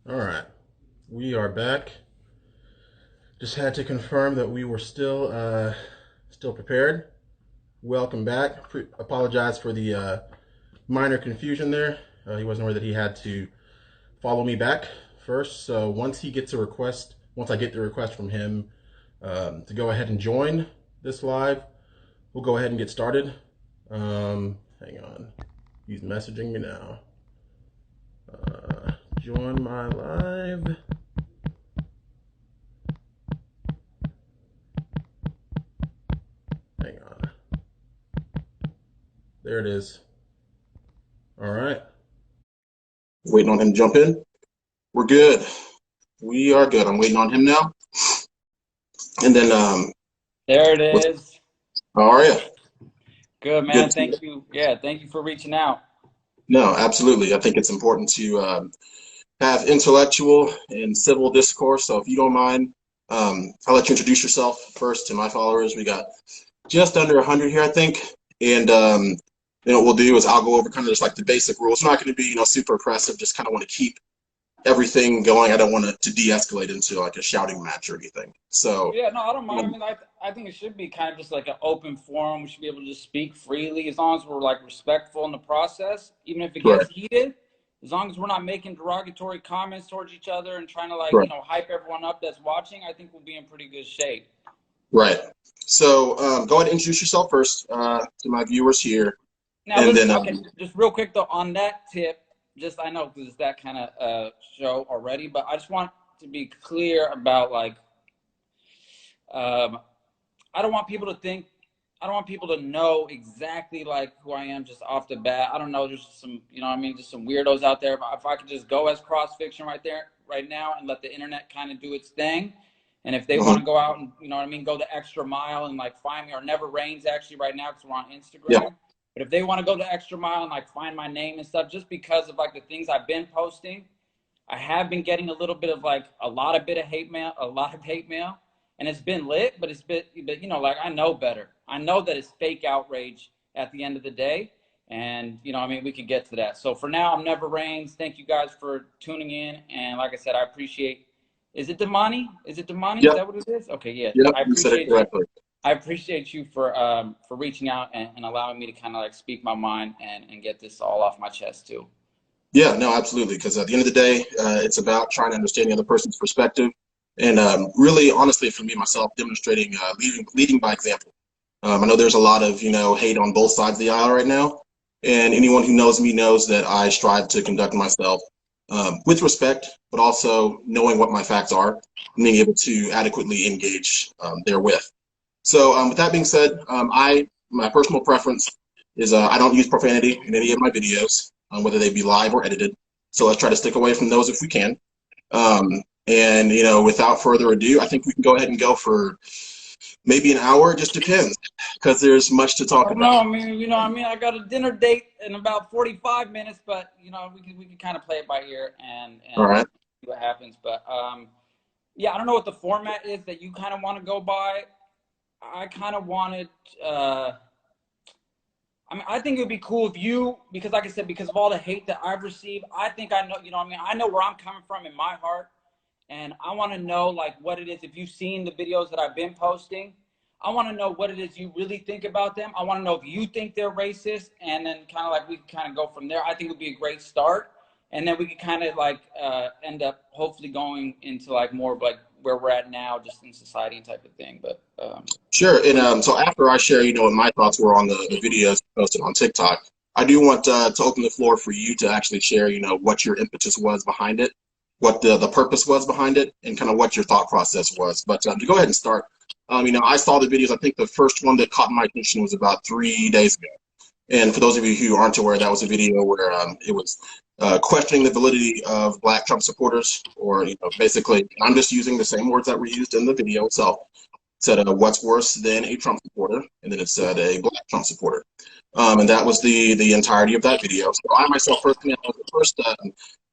All right, we are back. Just had to confirm that we were still prepared. Welcome back. Apologize for the minor confusion there. He wasn't aware that he had to follow me back first. So once I get the request from him to go ahead and join this live, we'll go ahead and get started. Hang on, he's messaging me now. Join my live. Hang on. There it is. All right. Waiting on him to jump in. We're good. We are good. I'm waiting on him now. And then, There it is. how are you? Good, man. Good. Thank you. Yeah, thank you for reaching out. No, absolutely. I think it's important to have intellectual and civil discourse. So if you don't mind, I'll let you introduce yourself first to my followers. We got just under 100 here, I think. And then what we'll do is I'll go over kind of just like the basic rules. It's not going to be, super oppressive. Just kind of want to keep everything going. I don't want it to de-escalate into like a shouting match or anything. So Yeah, no, I don't mind. I mean, I think it should be kind of just like an open forum. We should be able to just speak freely as long as we're like respectful in the process, even if it right, gets heated. As long as we're not making derogatory comments towards each other and trying to right, hype everyone up that's watching, I think we'll be in pretty good shape. right. So go ahead and introduce yourself first to my viewers here, Now, and listen, then okay, just real quick though, on that tip, just I know because it's that kind of show already, but I just want to be clear about um, I don't want people to think, I don't want people to know exactly like who I am just off the bat. I don't know, there's some, just some weirdos out there. But if I could just go as cross fiction right there, right now, and let the internet kind of do its thing. And if they want to go out and, go the extra mile and like find me, or Never Rains actually right now because we're on yeah, Instagram. But if they want to go the extra mile and like find my name and stuff, just because of like the things I've been posting, I have been getting a little bit of like a lot of hate mail, and it's been lit, but like I know better. I know that it's fake outrage at the end of the day, and we could get to that. So for now, I'm Never Rains. Thank you guys for tuning in, and like I said, I appreciate. Is it Damani? Is it Damani? Is yep, that what it is? Okay, yeah. yep. I You said it appreciate you. correctly. I appreciate you for reaching out and allowing me to kind of like speak my mind and get this all off my chest too. Yeah, no, absolutely. Because at the end of the day, it's about trying to understand the other person's perspective, and really, honestly, for me myself, demonstrating leading by example. I know there's a lot of hate on both sides of the aisle right now, and anyone who knows me knows that I strive to conduct myself with respect, but also knowing what my facts are and being able to adequately engage therewith. So with that being said, my personal preference is I don't use profanity in any of my videos, whether they be live or edited. So let's try to stick away from those if we can. And without further ado, I think we can go ahead and go for maybe an hour. It just depends, because there's much to talk No, about. I mean, I got a dinner date in about 45 minutes, but we can kind of play it by ear All and right. see what happens. But yeah, I don't know what the format is that you kind of want to go by. I kind of wanted. I think it would be cool if you, because like I said, because of all the hate that I've received, I think I know. I know where I'm coming from in my heart, and I want to know like what it is. If you've seen the videos that I've been posting, I want to know what it is you really think about them. I want to know if you think they're racist, and then kind of like we can kind of go from there. I think it would be a great start, and then we could kind of like end up hopefully going into like more of like where we're at now, just in society type of thing. But Sure. And so after I share, what my thoughts were on the videos posted on TikTok, I do want to open the floor for you to actually share, what your impetus was behind it, what the purpose was behind it, and kind of what your thought process was. But to go ahead and start, I saw the videos. I think the first one that caught my attention was about 3 days ago. And for those of you who aren't aware, that was a video where it was questioning the validity of Black Trump supporters, or basically, I'm just using the same words that were used in the video itself. It said, what's worse than a Trump supporter? And then it said a Black Trump supporter. And that was the entirety of that video. So I myself personally, I was at first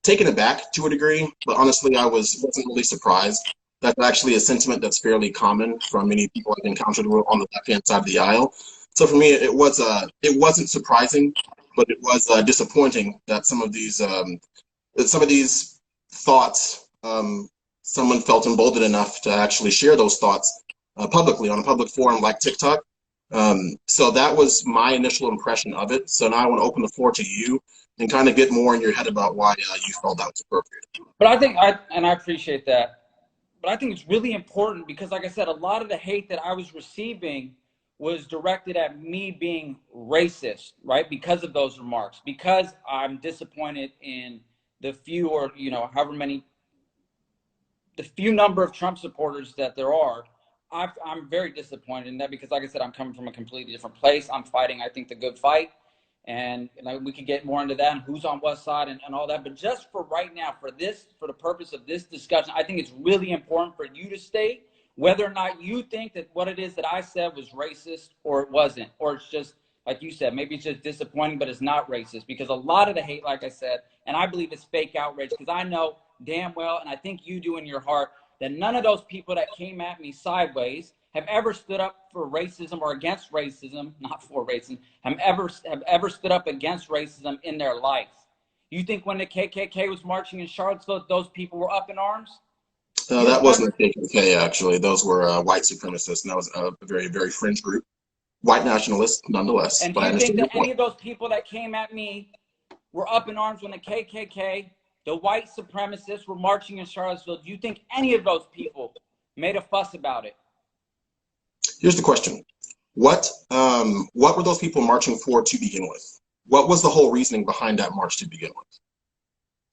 taken aback to a degree, but honestly, wasn't really surprised. That's actually a sentiment that's fairly common from many people I've encountered on the left-hand side of the aisle. So for me, it wasn't surprising, but it was disappointing that some of these thoughts, someone felt emboldened enough to actually share those thoughts publicly on a public forum like TikTok. So that was my initial impression of it. So now I want to open the floor to you and kind of get more in your head about why you felt that was appropriate. But I think and I appreciate that. But I think it's really important because, like I said, a lot of the hate that I was receiving was directed at me being racist, right? Because of those remarks, because I'm disappointed in the few, or, you know, however many, the few number of Trump supporters that there are. I'm very disappointed in that because, like I said, I'm coming from a completely different place. I'm fighting, I think, the good fight. And we could get more into that and who's on what side and all that. But just for right now, for the purpose of this discussion, I think it's really important for you to state whether or not you think that what it is that I said was racist or it wasn't, or it's just, like you said, maybe it's just disappointing, but it's not racist. Because a lot of the hate, like I said, and I believe it's fake outrage, because I know damn well, and I think you do in your heart, that none of those people that came at me sideways have ever stood up for racism or against racism, not for racism, have ever stood up against racism in their life. You think when the KKK was marching in Charlottesville, those people were up in arms? That wasn't the KKK, actually. Those were white supremacists, and that was a very, very fringe group. White nationalists, nonetheless. And do you think that any of those people that came at me were up in arms when the KKK, the white supremacists, were marching in Charlottesville? Do you think any of those people made a fuss about it? Here's the question. What were those people marching for to begin with? What was the whole reasoning behind that march to begin with,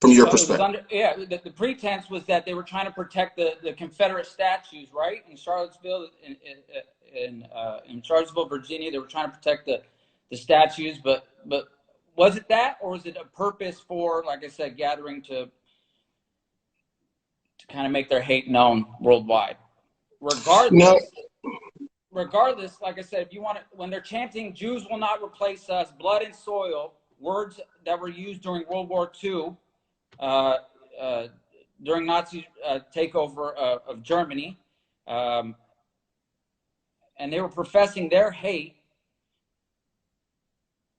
from your perspective? The pretense was that they were trying to protect the Confederate statues, right? In Charlottesville, in Charlottesville, Virginia, they were trying to protect the statues. But was it that, or was it a purpose for, like I said, gathering to kind of make their hate known worldwide? Regardless, like I said, if you want to, when they're chanting "Jews will not replace us," "blood and soil," words that were used during World War II, during Nazi takeover of Germany, and they were professing their hate.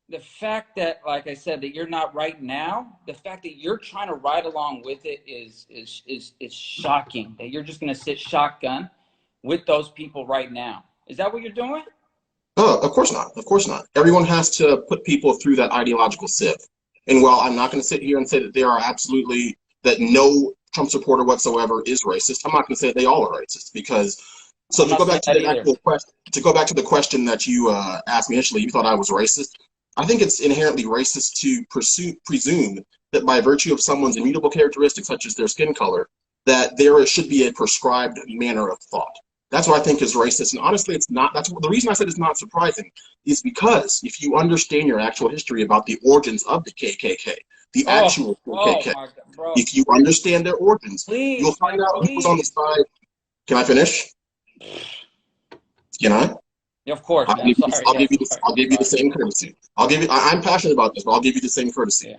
The fact that, like I said, that you're not right now, the fact that you're trying to ride along with it is shocking. That you're just going to sit shotgun with those people right now. Is that what you're doing? Oh, of course not. Of course not. Everyone has to put people through that ideological sieve. And while I'm not going to sit here and say that there are absolutely, that no Trump supporter whatsoever is racist, I'm not going to say that they all are racist, because, so to go back to the actual question, to go back to the question that you asked me initially, you thought I was racist. I think it's inherently racist to presume that by virtue of someone's immutable characteristics, such as their skin color, that there should be a prescribed manner of thought. That's what I think is racist. And honestly, it's not. That's the reason I said it's not surprising, is because if you understand your actual history about the origins of the KKK, the actual KKK, if you understand their origins, you'll find out who was on the side. Can I finish? Can I? Yeah, of course. I'll give you the same courtesy. I'm passionate about this, but I'll give you the same courtesy.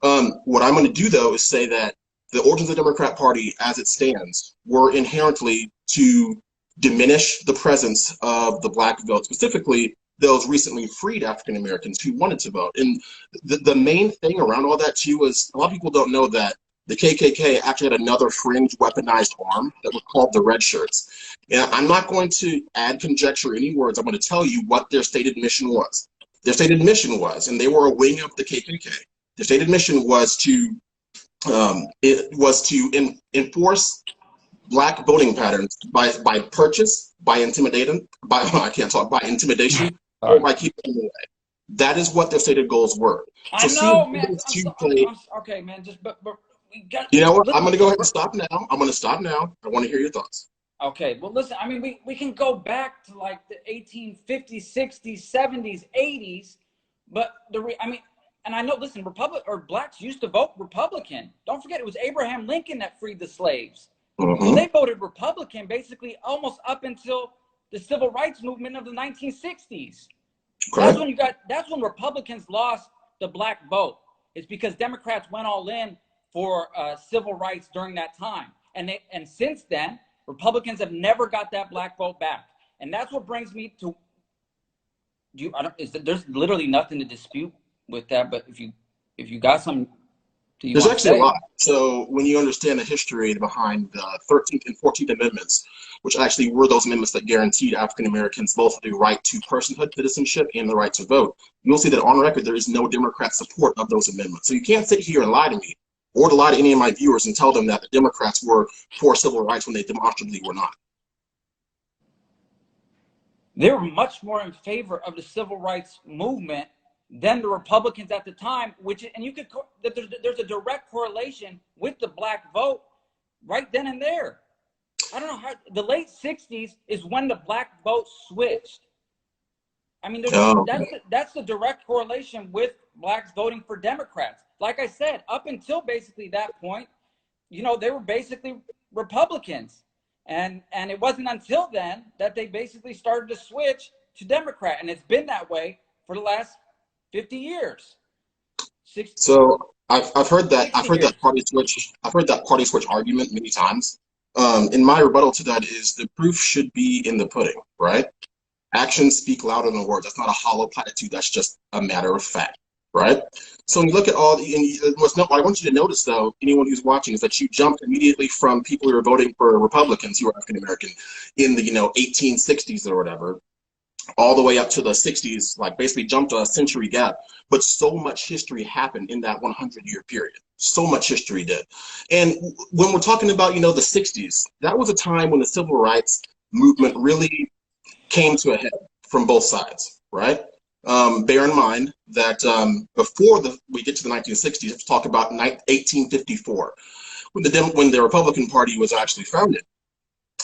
Yeah. What I'm going to do, though, is say that the origins of the Democrat Party, as it stands, were inherently to diminish the presence of the black vote, specifically those recently freed African Americans who wanted to vote. And the main thing around all that too is a lot of people don't know that the KKK actually had another fringe weaponized arm that was called the Red Shirts. And I'm not going to add conjecture any words. I'm going to tell you what their stated mission was. Their stated mission was, and they were a wing of the KKK. Their stated mission was to enforce black voting patterns by purchase, by intimidation, by intimidation, or by keeping them away. That is what their stated goals were. I know, man. Okay, man. But we got. You know what? I'm going to go ahead and stop now. I'm going to stop now. I want to hear your thoughts. Okay. Well, listen. I mean, we can go back to like the 1850s, 60s, 70s, 80s, but and I know. Listen, blacks used to vote Republican. Don't forget, it was Abraham Lincoln that freed the slaves. Mm-hmm. So they voted Republican basically almost up until the civil rights movement of the 1960s. Okay. That's when Republicans lost the black vote. It's because Democrats went all in for civil rights during that time. And since then, Republicans have never got that black vote back. And that's what brings me to there's literally nothing to dispute with that, but if you got some, Do you There's want to actually a say? lot. So when you understand the history behind the 13th and 14th Amendments, which actually were those amendments that guaranteed African Americans both the right to personhood citizenship and the right to vote, you'll see that on record there is no Democrat support of those amendments. So you can't sit here and lie to me or to lie to any of my viewers and tell them that the Democrats were for civil rights when they demonstrably were not. They were much more in favor of the civil rights movement than the Republicans at the time, and you could, there's a direct correlation with the black vote right then and there. I don't know how, the late 60s is when the black vote switched. I mean, that's the direct correlation with blacks voting for Democrats. Like I said, up until basically that point, you know, they were basically Republicans. And it wasn't until then that they basically started to switch to Democrat. And it's been that way for the last 50 years. 60, so I've heard that years. I've heard that party switch argument many times. And my rebuttal to that is the proof should be in the pudding, right? Actions speak louder than words. That's not a hollow platitude. That's just a matter of fact, right? So when you look at all what I want you to notice, though, anyone who's watching, is that you jumped immediately from people who are voting for Republicans who are African American in the 1860s or whatever, all the way up to the 60s, like basically jumped a century gap. But so much history happened in that 100-year period. So much history did. And when we're talking about, the 60s, that was a time when the civil rights movement really came to a head from both sides, right? Bear in mind that before we get to the 1960s, let's talk about 1854, when the Republican Party was actually founded.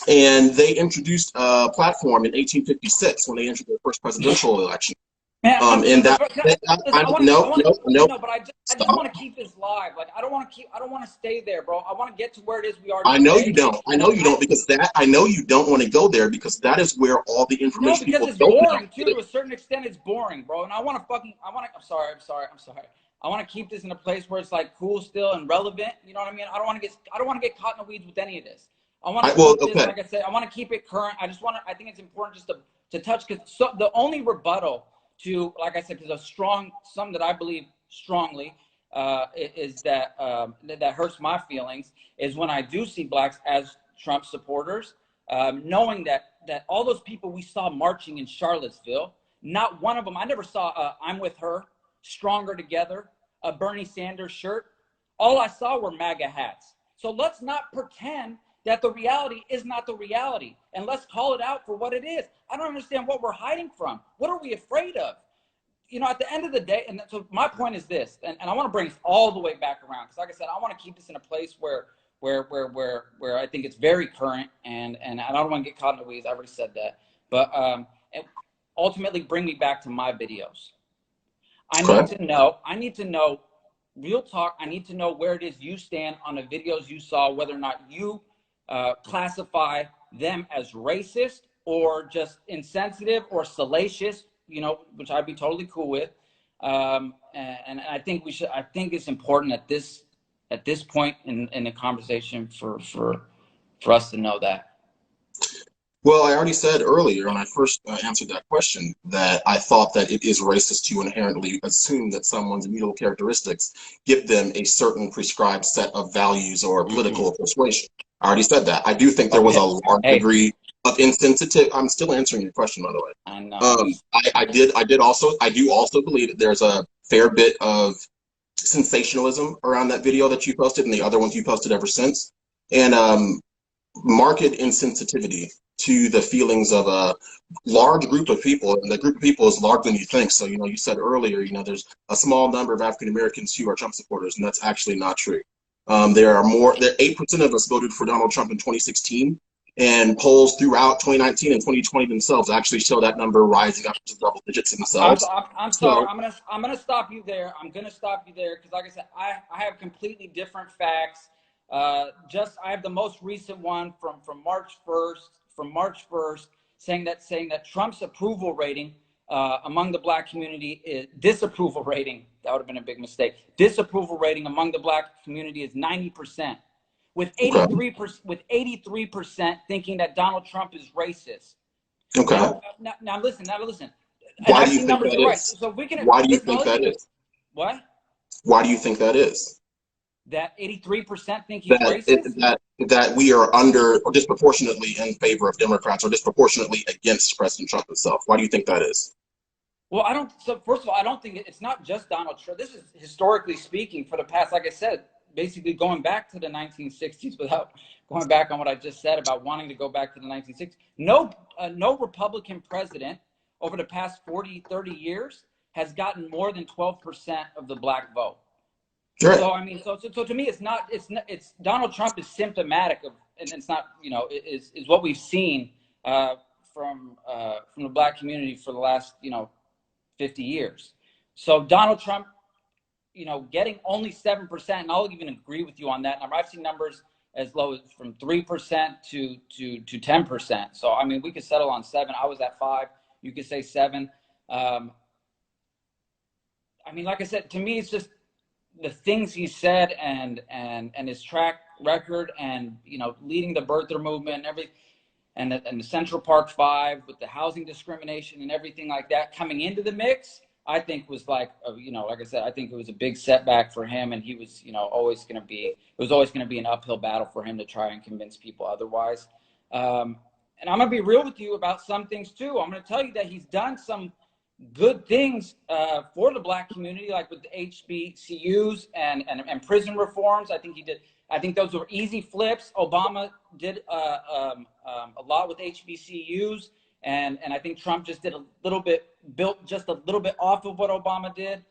And they introduced a platform in 1856 when they entered their first presidential election. Man, No, but I just want to keep this live. Like, I don't want to stay there, bro. I want to get to where it is we are today. I know you don't. I know you don't want to go there because that is where all the information. No, because it's boring too. To a certain extent, it's boring, bro. And I'm sorry. I want to keep this in a place where it's like cool still and relevant. You know what I mean? I don't want to get caught in the weeds with any of this. I want to keep this, like I said, I want to keep it current. I think it's important just to touch, because the only rebuttal to, like I said, because something that I believe strongly is that that hurts my feelings is when I do see blacks as Trump supporters, knowing that all those people we saw marching in Charlottesville, not one of them, I never saw I'm with her, Stronger Together, a Bernie Sanders shirt. All I saw were MAGA hats. So let's not pretend that the reality is not the reality, and let's call it out for what it is. I don't understand what we're hiding from. What are we afraid of? At the end of the day, and so my point is this, and I want to bring this all the way back around, because like I said, I want to keep this in a place where I think it's very current, and I don't want to get caught in the weeds. I already said that, but ultimately bring me back to my videos. I need to know real talk. I need to know where it is you stand on the videos you saw, whether or not you classify them as racist or just insensitive or salacious, which I'd be totally cool with. And I think it's important at this point in the conversation for us to know that. Well, I already said earlier when I first answered that question that I thought that it is racist to inherently assume that someone's immutable characteristics give them a certain prescribed set of values or political persuasion. I already said that. I do think there was a large degree of insensitive. I'm still answering your question, by the way. I know. I do also believe that there's a fair bit of sensationalism around that video that you posted and the other ones you posted ever since, and marked insensitivity to the feelings of a large group of people, and the group of people is larger than you think. So, you said earlier, there's a small number of African Americans who are Trump supporters, and that's actually not true. There 8% of us voted for Donald Trump in 2016, and polls throughout 2019 and 2020 themselves actually show that number rising up to double digits themselves. I'm sorry. I'm gonna stop you there. I'm gonna stop you there because, like I said, I have completely different facts. I have the most recent one from March 1st, saying that Trump's approval rating among the black community is disapproval rating. That would have been a big mistake. Disapproval rating among the black community is 90%, with 83% thinking that Donald Trump is racist. Okay. Now listen. Why do you think that is? Right. So we can. Why do you think that is? What? Why do you think that is? That 83% think he's that racist? that we are under or disproportionately in favor of Democrats or disproportionately against President Trump himself. Why do you think that is? Well, I don't. So first of all, I don't think it's not just Donald Trump. This is historically speaking for the past, like I said, basically going back to the 1960s without going back on what I just said about wanting to go back to the 1960s. No Republican president over the past 40, 30 years has gotten more than 12% of the black vote. Sure. So I mean, so to me, it's Donald Trump is symptomatic of, and it's not, is what we've seen from the black community for the last 50 years. So Donald Trump, getting only 7%, and I'll even agree with you on that number. I've seen numbers as low as from 3% to 10%. So I mean, we could settle on 7. I was at 5. You could say 7. I mean, like I said, to me, it's just the things he said and his track record, and leading the birther movement and everything. And the Central Park 5 with the housing discrimination and everything like that coming into the mix, I think was like I said, I think it was a big setback for him, and he was, it was always going to be an uphill battle for him to try and convince people otherwise. And I'm going to be real with you about some things too. I'm going to tell you that he's done some good things for the black community, like with the HBCUs and prison reforms. I think he did. I think those were easy flips. Obama did a lot with HBCUs, and I think Trump just did built just a little bit off of what Obama did.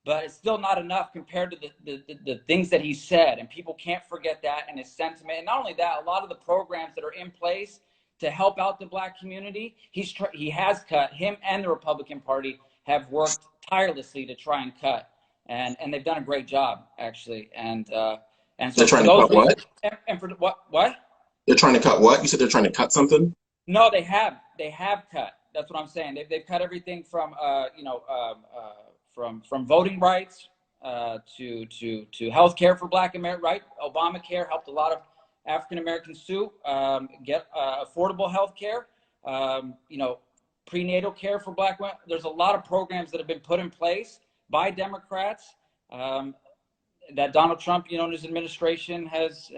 But it's still not enough compared to the things that he said, and people can't forget that, and his sentiment. And not only that, a lot of the programs that are in place to help out the black community, he has cut. Him and the Republican Party have worked tirelessly to try and cut, and they've done a great job, actually. And so they're trying to cut what? And for what? They're trying to cut what? You said they're trying to cut something? No, they have cut. That's what I'm saying. They've cut everything from from voting rights to health care for black Americans. Right? Obamacare helped a lot of African Americans too get affordable health care. Prenatal care for black women. There's a lot of programs that have been put in place by Democrats that Donald Trump, and his administration has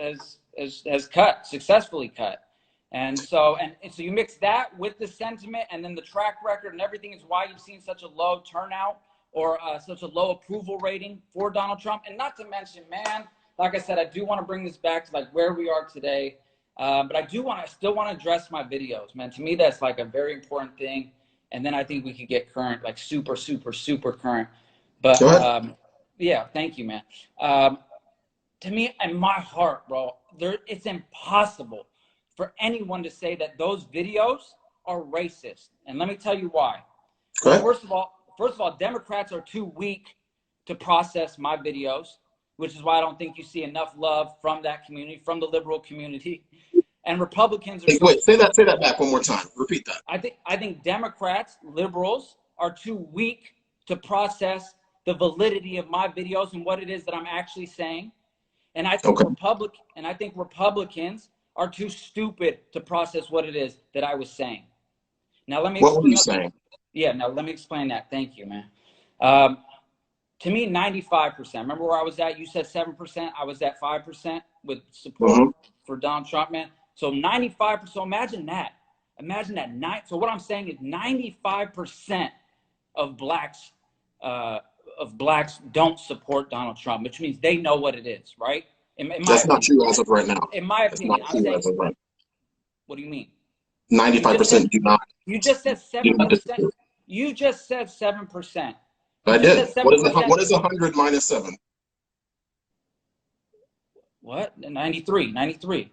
successfully cut. And so you mix that with the sentiment and then the track record and everything is why you've seen such a low turnout or such a low approval rating for Donald Trump. And not to mention, man, like I said, I do want to bring this back to like where we are today. But I still want to address my videos, man. To me, that's like a very important thing. And then I think we could get current, like super, super, super current. But yeah, thank you, man. To me, in my heart, bro, it's impossible for anyone to say that those videos are racist. And let me tell you why. Well, first of all, Democrats are too weak to process my videos, which is why I don't think you see enough love from that community, from the liberal community. And Republicans are wait, say that back one more time. Repeat that. I think Democrats, liberals, are too weak to process the validity of my videos and what it is that I'm actually saying. And I think Republicans are too stupid to process what it is that I was saying. Now let me What were you saying? Yeah, now let me explain that. Thank you, man. To me, 95%. Remember where I was at? You said 7%. I was at 5% with support for Donald Trump, man. So 95%. So imagine that. Imagine that. So what I'm saying is 95% of blacks don't support Donald Trump, which means they know what it is, right? That's not true as of right now. In my opinion, I'm saying, what do you mean? 95% do not. You just said 7%. You just said 7%. I did. What is 100 minus 7? What? 93. Okay,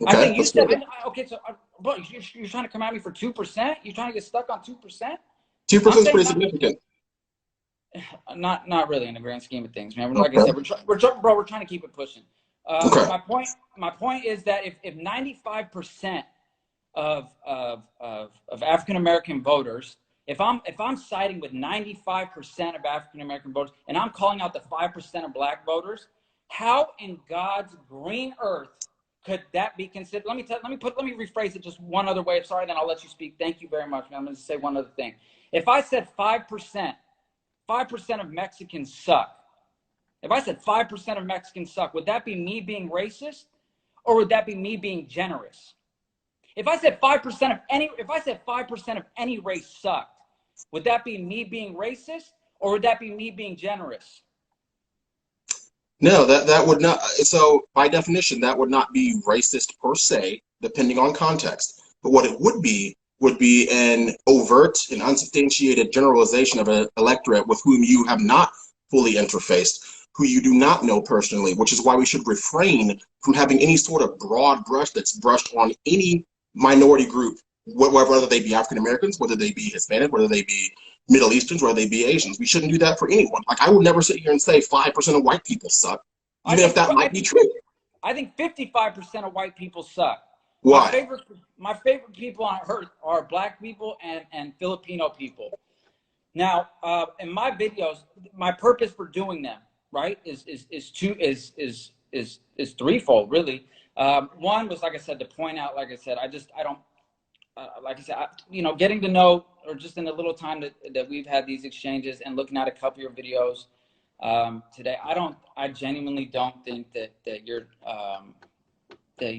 I think you said, okay, so, bro, you're trying to come at me for 2%? You're trying to get stuck on 2%? 2% is pretty significant. Not really in the grand scheme of things, man. Like I said, we're trying to keep it pushing. My point is that if 95% of African American voters, if I'm siding with 95% of African American voters, and I'm calling out the 5% of black voters, how in God's green earth could that be considered? Let me rephrase it just one other way. Sorry, then I'll let you speak. Thank you very much, man. I'm going to say one other thing. If I said 5% of Mexicans suck, If I said 5% of Mexicans suck, would that be me being racist, or would that be me being generous? If I said 5% of any race sucked, would that be me being racist, or would that be me being generous? No, that would not. So by definition, that would not be racist per se, depending on context. But what it would be an overt and unsubstantiated generalization of an electorate with whom you have not fully interfaced, who you do not know personally, which is why we should refrain from having any sort of broad brush that's brushed on any minority group, whether they be African Americans, whether they be Hispanic, whether they be Middle Easterns, whether they be Asians. We shouldn't do that for anyone. Like, I would never sit here and say 5% of white people suck, even if that might be true. I think 55% of white people suck. Why? My favorite people on earth are black people and Filipino people. Now, in my videos, my purpose for doing them, right, is threefold, really. One was, like I said, to point out, like I said, getting to know, or just in the little time that we've had these exchanges and looking at a couple of your videos today, I genuinely don't think that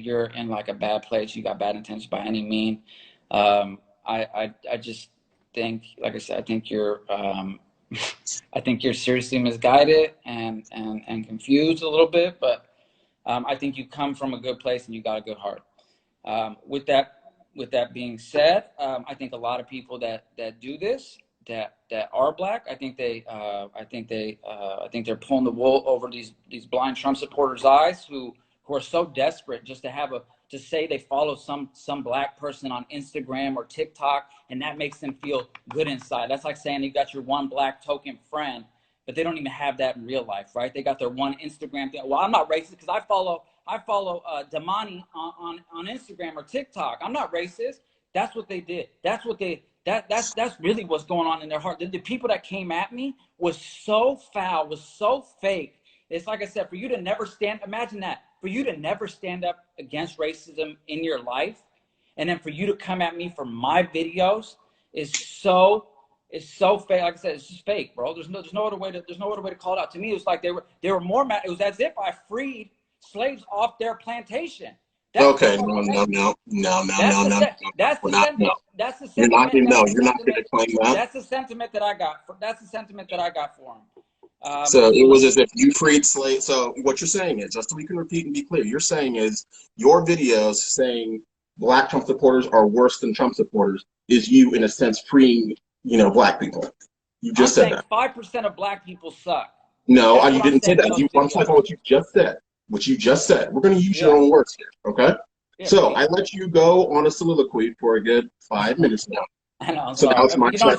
you're in like a bad place. You got bad intentions by any mean. I just think, like I said, I think you're seriously misguided and confused a little bit, but I think you come from a good place and you got a good heart. With that being said, I think a lot of people that do this, that are black, I think they're pulling the wool over these blind Trump supporters' eyes who are so desperate just to say they follow some black person on Instagram or TikTok, and that makes them feel good inside. That's like saying you got your one black token friend, but they don't even have that in real life, right? They got their one Instagram thing. Well, I'm not racist because I follow Damani on Instagram or TikTok. I'm not racist. That's what they did. That's really what's going on in their heart. The people that came at me was so foul, was so fake. It's like I said, for you to never imagine that, for you to never stand up against racism in your life, and then for you to come at me for my videos is so fake. Like I said, it's just fake, bro. There's no other way to call it out. To me, it was like they were more mad. It was as if I freed slaves off their plantation. Okay, no. That's the sentiment. You're not going to claim that. That's the sentiment that I got. That's the sentiment that I got for him. So it was as if you freed slaves. So what you're saying is, just so we can repeat and be clear, you're saying is your videos saying black Trump supporters are worse than Trump supporters is you, in a sense, freeing, black people. You just said that. 5% of black people suck. No, you didn't say that. I'm talking about what you just said. What you just said. We're going to use your own words here, okay? Yeah, so I let you go on a soliloquy for a good 5 minutes now. I know. So now it's my turn.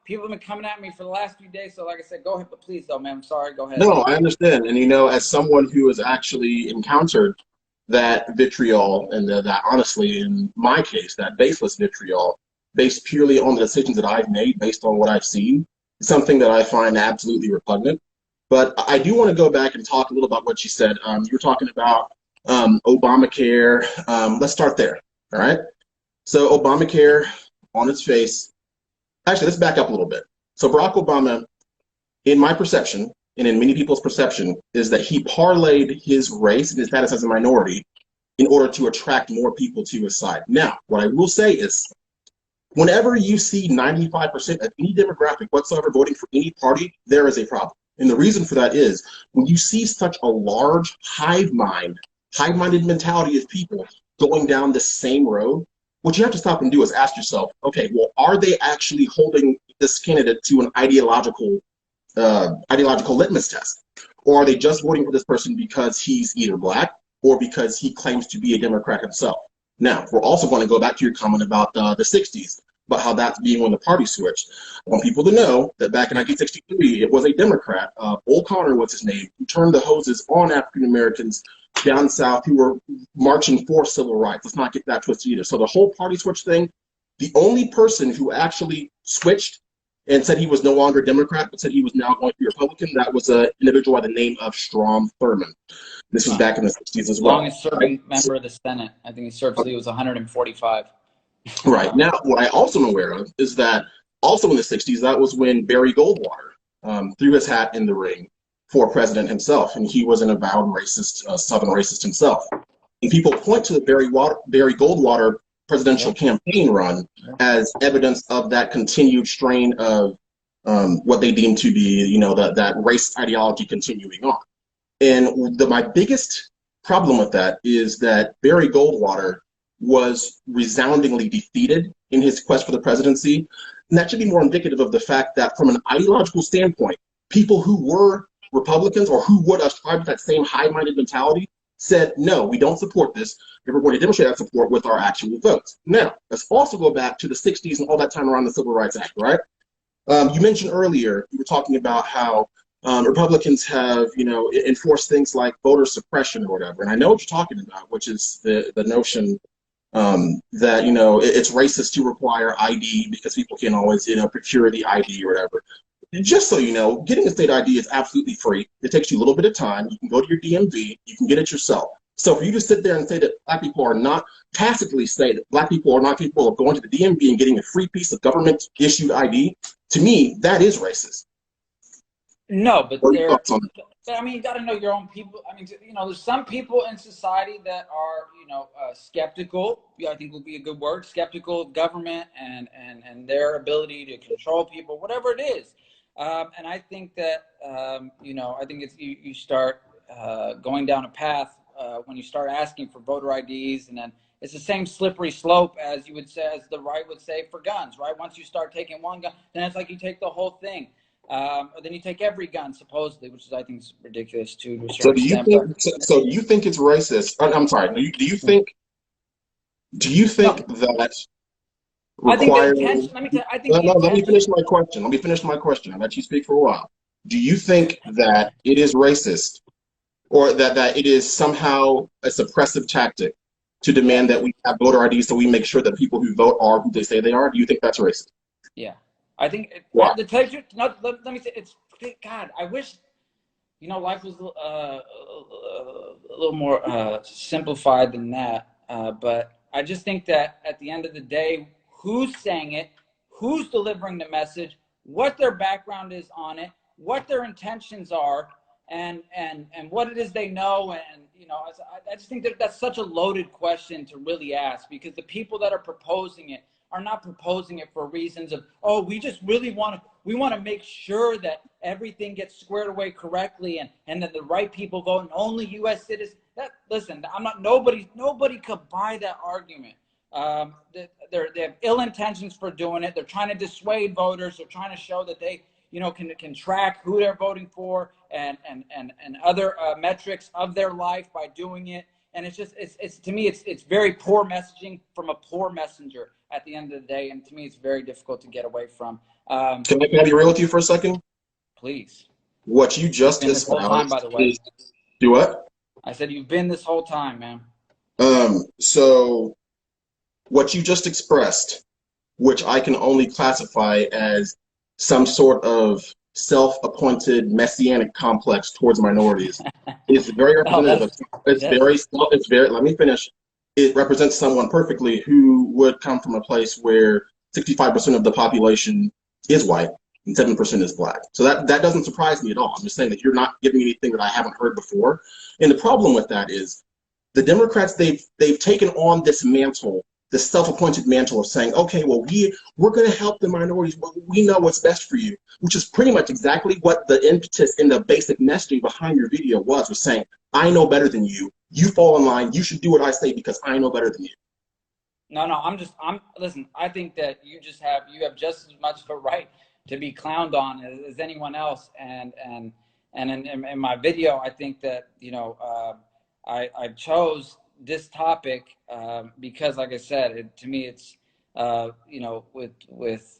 People have been coming at me for the last few days. So like I said, go ahead, but please, though, man. I'm sorry. Go ahead. No, I understand. And as someone who has actually encountered that vitriol, and that honestly, in my case, that baseless vitriol, based purely on the decisions that I've made, based on what I've seen, is something that I find absolutely repugnant. But I do want to go back and talk a little about what you said. You were talking about Obamacare. Let's start there, all right? So Obamacare, on its face, actually, let's back up a little bit. So Barack Obama, in my perception, and in many people's perception, is that he parlayed his race and his status as a minority in order to attract more people to his side. Now, what I will say is, whenever you see 95% of any demographic whatsoever voting for any party, there is a problem. And the reason for that is when you see such a large hive-minded mentality of people going down the same road, what you have to stop and do is ask yourself, okay, well, are they actually holding this candidate to an ideological litmus test? Or are they just voting for this person because he's either black or because he claims to be a Democrat himself? Now, we're also going to go back to your comment about the 60s, about how that's being when the party switched. I want people to know that back in 1963, it was a Democrat, Bull Connor was his name, who turned the hoses on African Americans down south who were marching for civil rights. Let's not get that twisted either. So the whole party switch thing, the only person who actually switched and said he was no longer Democrat, but said he was now going to be Republican, that was an individual by the name of Strom Thurmond. This was back in the 60s as well. Longest serving member of the Senate. I think he served till he was 145. Right. Now, what I also am aware of is that also in the 60s, that was when Barry Goldwater threw his hat in the ring for president himself, and he was an avowed racist, Southern racist himself. And people point to the Barry Goldwater presidential campaign run as evidence of that continued strain of what they deem to be, you know, that race ideology continuing on. And my biggest problem with that is that Barry Goldwater was resoundingly defeated in his quest for the presidency. And that should be more indicative of the fact that from an ideological standpoint, people who were Republicans or who would ascribe to that same high-minded mentality said, no, we don't support this, and we're going to demonstrate that support with our actual votes. Now, let's also go back to the 60s and all that time around the Civil Rights Act, right? You mentioned earlier, you were talking about how Republicans have, you know, enforced things like voter suppression or whatever. And I know what you're talking about, which is the notion that, you know, it's racist to require ID because people can't always, you know, procure the ID or whatever. Just so you know, getting a state ID is absolutely free. It takes you a little bit of time. You can go to your DMV. You can get it yourself. So for you to sit there and say that black people are not, tacitly say that black people are not capable of going to the DMV and getting a free piece of government-issued ID, to me, that is racist. No, but I mean, you got to know your own people. I mean, you know, there's some people in society that are, you know, skeptical. I think would be a good word, skeptical of government and their ability to control people, whatever it is. And I think that, you know, I think it's you start going down a path when you start asking for voter IDs, and then it's the same slippery slope as you would say, as the right would say for guns, right? Once you start taking one gun, then it's like you take the whole thing. Or then you take every gun, supposedly, which is, I think, is ridiculous too. To a certain extent. So do you think it's racist? I'm sorry. Do you think that requiring? Let me finish my question. Let me finish my question. I'll let you speak for a while. Do you think that it is racist, or that it is somehow a suppressive tactic to demand that we have voter IDs so we make sure that people who vote are who they say they are? Do you think that's racist? Yeah. I think the texture. Let me say, it's God. I wish, you know, life was a little more simplified than that. But I just think that at the end of the day, who's saying it, who's delivering the message, what their background is on it, what their intentions are, and what it is they know, and you know, I just think that that's such a loaded question to really ask, because the people that are proposing it are not proposing it for reasons of, oh, we just really want to make sure that everything gets squared away correctly, and that the right people vote and only U.S. citizens. Listen, nobody could buy that argument. They have ill intentions for doing it. They're trying to dissuade voters. They're trying to show that they, you know, can track who they're voting for and other metrics of their life by doing it. And it's just, it's to me, it's very poor messaging from a poor messenger at the end of the day. And to me, it's very difficult to get away from. Can I be real with you for a second? Please. What you just espoused by the way. Do what? I said, you've been this whole time, man. So what you just expressed, which I can only classify as some sort of self-appointed messianic complex towards minorities, is very representative. Let me finish. It represents someone perfectly who would come from a place where 65% of the population is white and 7% is black. So that doesn't surprise me at all. I'm just saying that you're not giving me anything that I haven't heard before. And the problem with that is the Democrats, they've taken on this mantle, this self-appointed mantle of saying, okay, well, we're going to help the minorities. We know what's best for you, which is pretty much exactly what the impetus in the basic messaging behind your video was saying, I know better than you. You fall in line. You should do what I say because I know better than you. No, listen, I think that you have just as much of a right to be clowned on as anyone else. And in my video, I think that, you know, I chose this topic because, like I said, to me, it's you know, with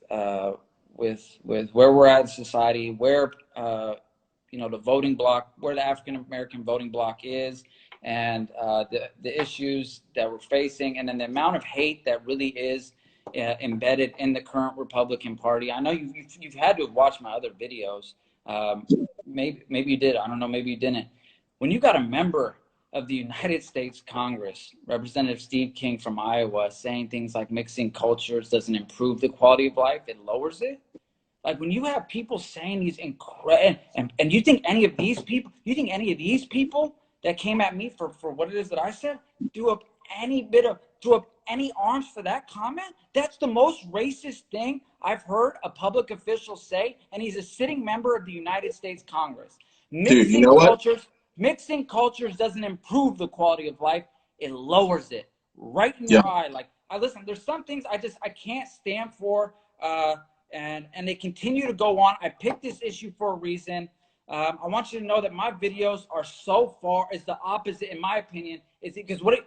where we're at in society, where you know, the voting block, where the African American voting block is, and the issues that we're facing, and then the amount of hate that really is embedded in the current Republican Party. I know you've had to have watched my other videos. Maybe you did. I don't know. Maybe you didn't. When you got a member of the United States Congress, Representative Steve King from Iowa, saying things like mixing cultures doesn't improve the quality of life, it lowers it. Like when you have people saying these incredible, and you think any of these people that came at me for what it is that I said, threw up any arms for that comment? That's the most racist thing I've heard a public official say, and he's a sitting member of the United States Congress. Dude, you know what? Mixing cultures doesn't improve the quality of life, it lowers it right in Yeah. your eye. Like, listen, there's some things I can't stand for, and they continue to go on. I picked this issue for a reason. I want you to know that my videos are so far is the opposite, in my opinion. Is it because what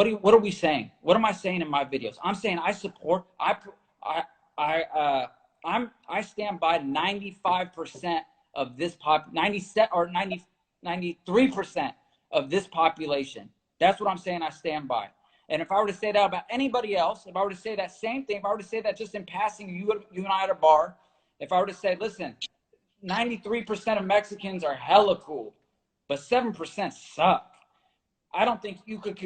are we saying? What am I saying in my videos? I'm saying I support. I stand by 95% of this 93% of this population. That's what I'm saying. I stand by. And if I were to say that about anybody else, if I were to say that same thing, if I were to say that just in passing, you and I at a bar, if I were to say, listen, 93% of Mexicans are hella cool, but 7% suck. I don't think you could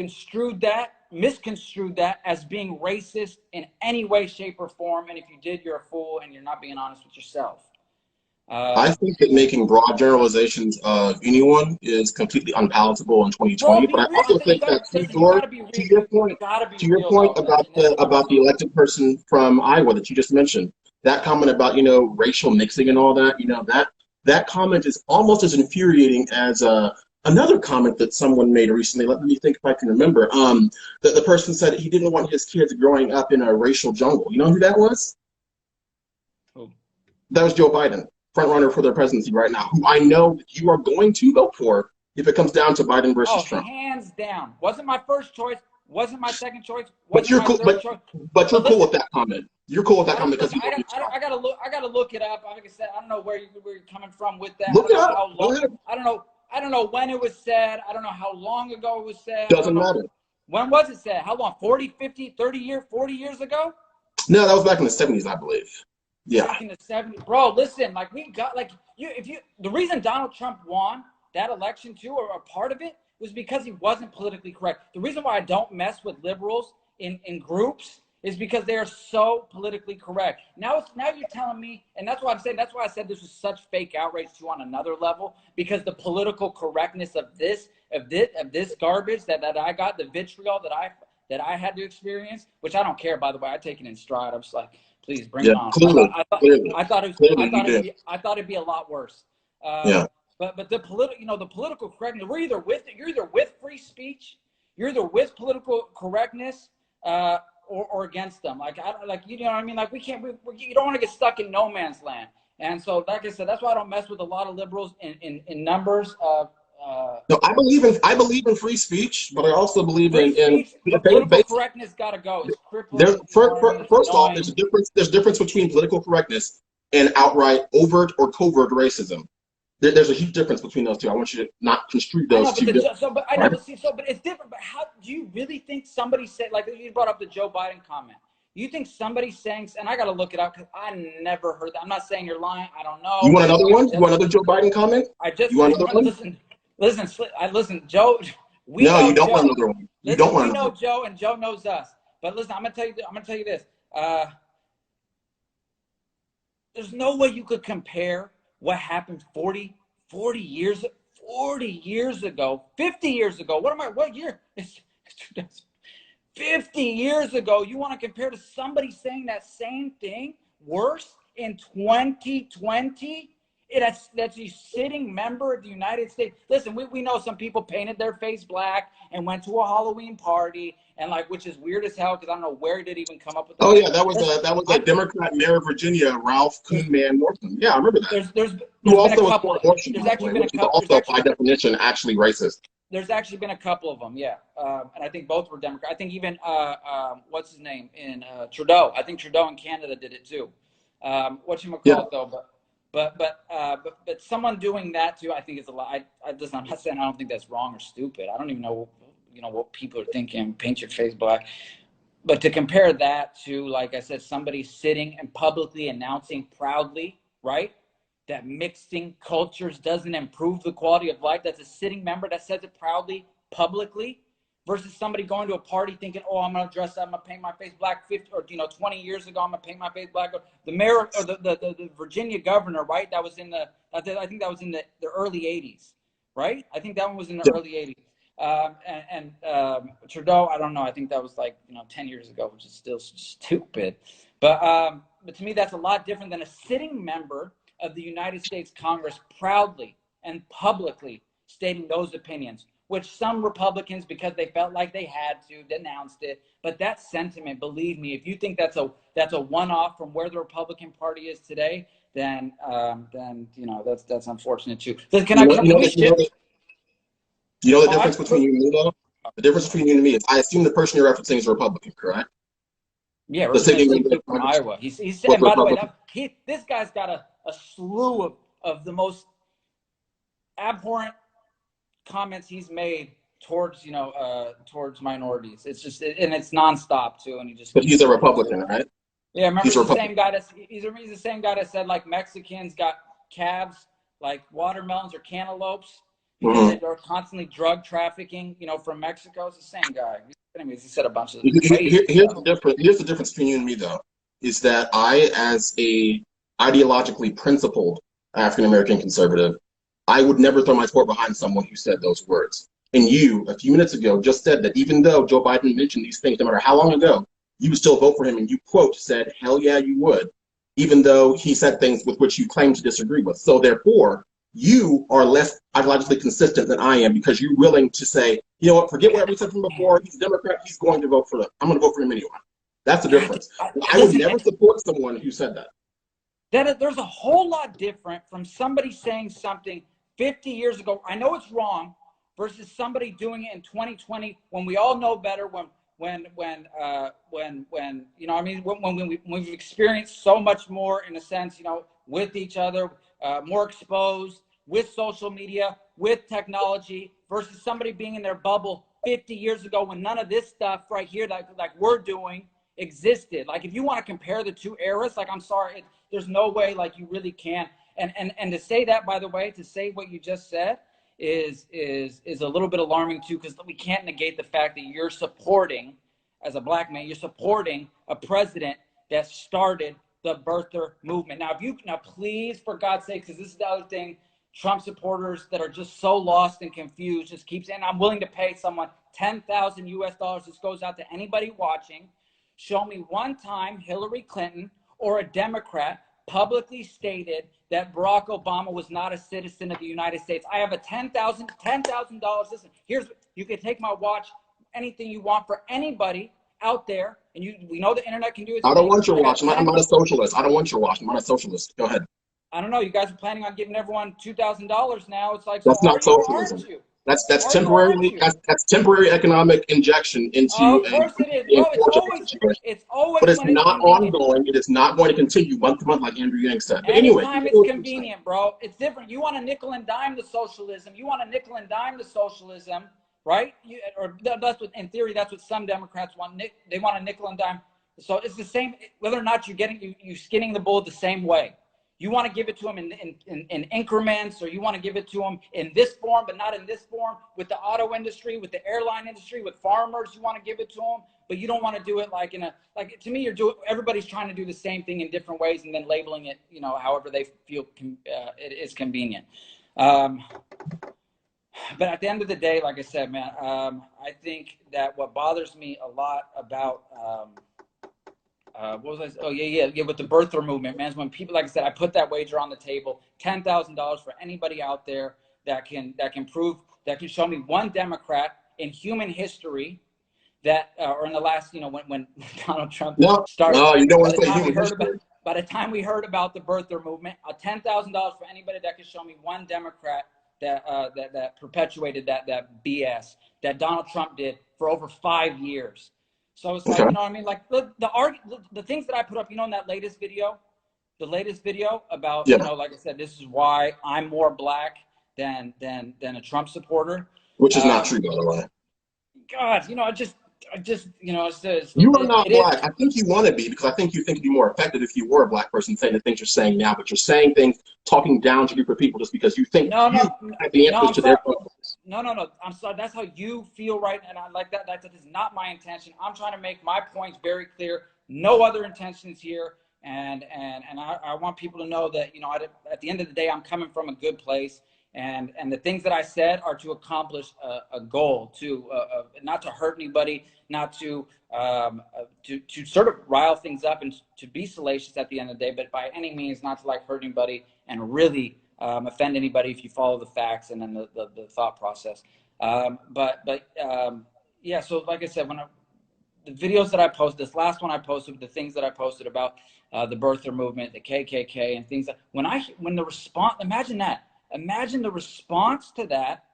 misconstrue that as being racist in any way, shape, or form. And if you did, you're a fool and you're not being honest with yourself. I think that making broad generalizations of anyone is completely unpalatable in 2020. Bro, But I also think that to your point about the elected person from Iowa that you just mentioned, that comment about racial mixing and all that, that comment is almost as infuriating as another comment that someone made recently. Let me think if I can remember. That the person said he didn't want his kids growing up in a racial jungle. You know who that was? Who? That was Joe Biden, front runner for the presidency right now, who I know that you are going to vote for if it comes down to Biden versus Trump. Hands down. Wasn't my first choice. Wasn't my second choice. But you're cool. But you're cool with that comment. You're cool with that comment because I gotta look it up. Like I said, I don't know where you're coming from with that. Look it up. I don't know when it was said. I don't know how long ago it was said. Doesn't matter. When was it said? How long? 40, 50, 30 years, 40 years ago? No, that was back in the 70s, I believe. Yeah. Back in the 70s. Bro, listen, like we got the reason Donald Trump won that election too, or a part of it, was because he wasn't politically correct. The reason why I don't mess with liberals in groups is because they are so politically correct. Now you're telling me, and that's why I said this was such fake outrage too on another level, because the political correctness of this garbage that I got, the vitriol that I had to experience, which I don't care, by the way. I take it in stride. I'm just like, please bring it on. I thought it'd be a lot worse. But the political correctness, you're either with free speech, you're either with political correctness, or against them. Like, you know what I mean? Like, you don't want to get stuck in no man's land. And so, like I said, that's why I don't mess with a lot of liberals in numbers. No, I believe in free speech, but I also believe in political correctness. Gotta go. It's crippling. First off, there's a difference between political correctness and outright overt or covert racism. There's a huge difference between those two. I want you to not construe those two. But it's different. But how do you really think somebody said, like you brought up the Joe Biden comment? You think somebody saying, and I got to look it up because I never heard that. I'm not saying you're lying. I don't know. You want another one? You want another Joe Biden comment? Listen, Joe. You don't want another one. You don't want another one. We know Joe, and Joe knows us. But listen, I'm gonna tell you this. There's no way you could compare what happened 40 years ago, 50 years ago. What year? It's 50 years ago. You want to compare to somebody saying that same thing worse in 2020? That's a sitting member of the United States. Listen, we know some people painted their face black and went to a Halloween party, and which is weird as hell because I don't know where did it even come up with that. Oh yeah, that was a Democrat mayor of Virginia, Ralph Kuhnman Morton. Yeah, I remember that. There's actually been a couple. Also, by definition, actually racist. There's actually been a couple of them, yeah, and I think both were Democrat. I think even what's his name in Trudeau. I think Trudeau in Canada did it too. Whatchamacallit though, but someone doing that too, I think is a lot. I'm not saying I don't think that's wrong or stupid. I don't even know, what people are thinking. Paint your face black. But to compare that to, like I said, somebody sitting and publicly announcing proudly, right, that mixing cultures doesn't improve the quality of life. That's a sitting member that says it proudly, publicly. versus somebody going to a party thinking, oh, I'm going to dress up, I'm going to paint my face black 50 or 20 years ago, I'm going to paint my face black. The mayor or the Virginia governor, right? That was in I think that was in the early 80s, right? I think that one was in the early 80s. Trudeau, I don't know. I think that was like 10 years ago, which is still stupid. But to me, that's a lot different than a sitting member of the United States Congress proudly and publicly stating those opinions, which some Republicans, because they felt like they had to, denounced it. But that sentiment, believe me, if you think that's a one-off from where the Republican Party is today, then that's unfortunate too. Can we shift? You know the difference between you and me, though? The difference between you and me is I assume the person you're referencing is a Republican, correct? Yeah, Representative from Iowa. He's and by the way, this guy's got a slew of the most abhorrent comments he's made towards minorities. It's just and it's nonstop too. And but he's a Republican, right? Yeah, remember he's the same guy he's the same guy that said like Mexicans got calves like watermelons or cantaloupes. Because they're constantly drug trafficking, from Mexico. It's the same guy. Anyways, he said a bunch of crazy Here's the difference between you and me, though, is that I, as a ideologically principled African-American conservative, I would never throw my support behind someone who said those words. And you, a few minutes ago, just said that even though Joe Biden mentioned these things, no matter how long ago, you would still vote for him, and you, quote, said, hell yeah, you would, even though he said things with which you claim to disagree with. So therefore, you are less ideologically consistent than I am because you're willing to say, you know what, forget what we said from before. He's a Democrat. He's going to vote for them. I'm going to vote for him anyway. That's the difference. I would never support someone who said that. There's a whole lot different from somebody saying something 50 years ago. I know it's wrong versus somebody doing it in 2020 when we all know better. When we've experienced so much more in a sense, with each other, more exposed. With social media, with technology, versus somebody being in their bubble 50 years ago when none of this stuff right here that like we're doing existed. Like if you want to compare the two eras, like I'm sorry, there's no way like you really can. And to say that, by the way, to say what you just said is a little bit alarming too, because we can't negate the fact that you're supporting, as a black man, you're supporting a president that started the birther movement. Now, please, for God's sake, because this is the other thing. Trump supporters that are just so lost and confused just keep saying, I'm willing to pay someone $10,000 US. This goes out to anybody watching. Show me one time Hillary Clinton or a Democrat publicly stated that Barack Obama was not a citizen of the United States. I have a $10,000. Listen, you can take my watch, anything you want for anybody out there. And we know the internet can do it. I don't want your watch. I'm not a socialist. I don't want your watch. I'm not a socialist. Go ahead. I don't know. You guys are planning on giving everyone $2,000 now. It's like that's not socialism. That's temporary. That's temporary economic injection into. Of course it is. Bro, it's always. But it's not ongoing. It is not going to continue month to month, like Andrew Yang said. But anyway, anytime it's convenient, bro. It's different. You want to nickel and dime the socialism. Right? That's what, in theory, that's what some Democrats want. They want to nickel and dime. So it's the same. Whether or not you skinning the bull the same way. You want to give it to them in increments, or you want to give it to them in this form, but not in this form. With the auto industry, with the airline industry, with farmers, you want to give it to them, but you don't want to do it to me, everybody's trying to do the same thing in different ways and then labeling it, however they feel it is convenient. But at the end of the day, like I said, man, I think that what bothers me a lot about, what was I? Oh yeah, with the birther movement, man, is when people, like I said, I put that wager on the table, $10,000 for anybody out there that can show me one Democrat in human history that, or in the last, when Donald Trump started. No, you don't want to say human history. By the time we heard about the birther movement, $10,000 for anybody that can show me one Democrat that perpetuated that BS that Donald Trump did for over 5 years. So it's like, like the things that I put up, in that latest video, about, like I said, this is why I'm more black than a Trump supporter. Which is not true, by the way. God, you are not black. I think you want to be, because I think you think it'd be more effective if you were a black person saying the things you're saying now, but you're saying things, talking down to a group of people just because you think you have the answers to their problems. No, no, no. I'm sorry. That's how you feel, right? And I like that. That is not my intention. I'm trying to make my points very clear. No other intentions here. And I want people to know that, you know, at the end of the day, I'm coming from a good place. And the things that I said are to accomplish a goal, to not to hurt anybody, not to sort of rile things up and to be salacious at the end of the day, but by any means not to like hurt anybody and really offend anybody if you follow the facts and then the thought process. Yeah, so like I said, the videos that I posted, this last one I posted, the things that I posted about the birther movement, the KKK and things that, when the response, imagine the response to that,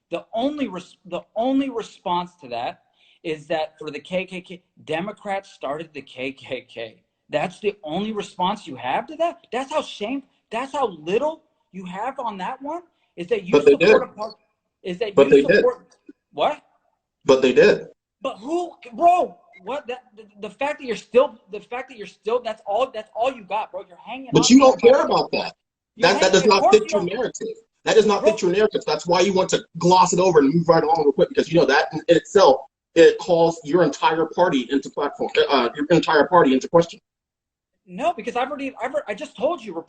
the only response to that is that for the KKK, Democrats started the KKK. That's the only response you have to that? That's how little you have on that one? Is that you But they did. But they did. What? But they did. But who, bro? What? The fact that you're still, that's all you got, bro. You're hanging on. But you don't care about that. That does not fit your narrative. That does not fit your narrative. That's why you want to gloss it over and move right along real quick, because you know that in itself, it calls your entire party into your entire party into question. No, because I just told you, or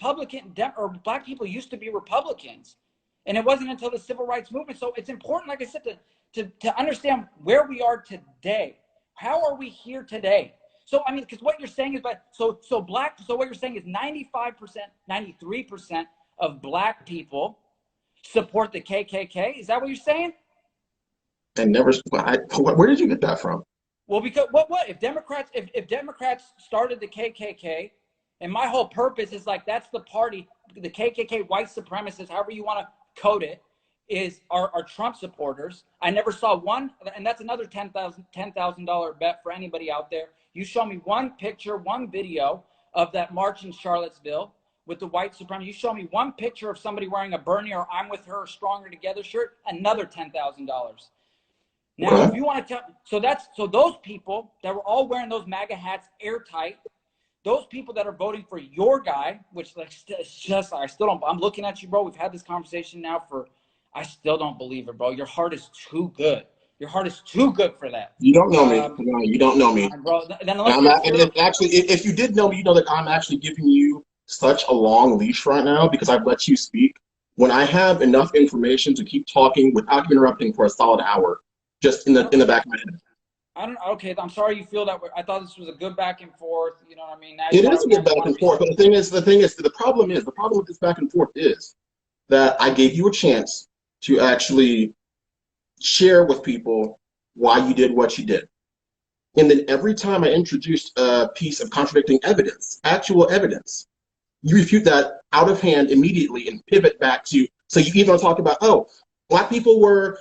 black people used to be Republicans, and it wasn't until the civil rights movement. So it's important, like I said, to understand where we are today. How are we here today? So I mean, because what you're saying is, so what you're saying is 95%, 93% of black people support the KKK. Is that what you're saying? And never. Where did you get that from? Well, because what if Democrats started the KKK, and my whole purpose is like that's the party, the KKK, white supremacists, however you want to code it, are Trump supporters. I never saw one, and that's another $10,000 bet for anybody out there. You show me one picture, one video of that march in Charlottesville with the white supremacists. You show me one picture of somebody wearing a Bernie or I'm with her, Stronger Together shirt, another $10,000. Now, if you want to tell, so those people that were all wearing those MAGA hats airtight, those people that are voting for your guy, which like it's just, I still don't, I'm looking at you, bro. We've had this conversation now I still don't believe it, bro. Your heart is too good. Your heart is too good for that. You don't know me. No, you don't know me. Bro, actually, if you did know me, you know that I'm actually giving you such a long leash right now because I've let you speak. When I have enough information to keep talking without interrupting for a solid hour, just in the back of my head. Okay, I'm sorry you feel that way. I thought this was a good back and forth. You know what I mean? It is a good back and forth, but the problem with this back and forth is that I gave you a chance to actually share with people why you did what you did. And then every time I introduced a piece of contradicting evidence, actual evidence, you refute that out of hand immediately and pivot back to, so you even talk about, oh, black people were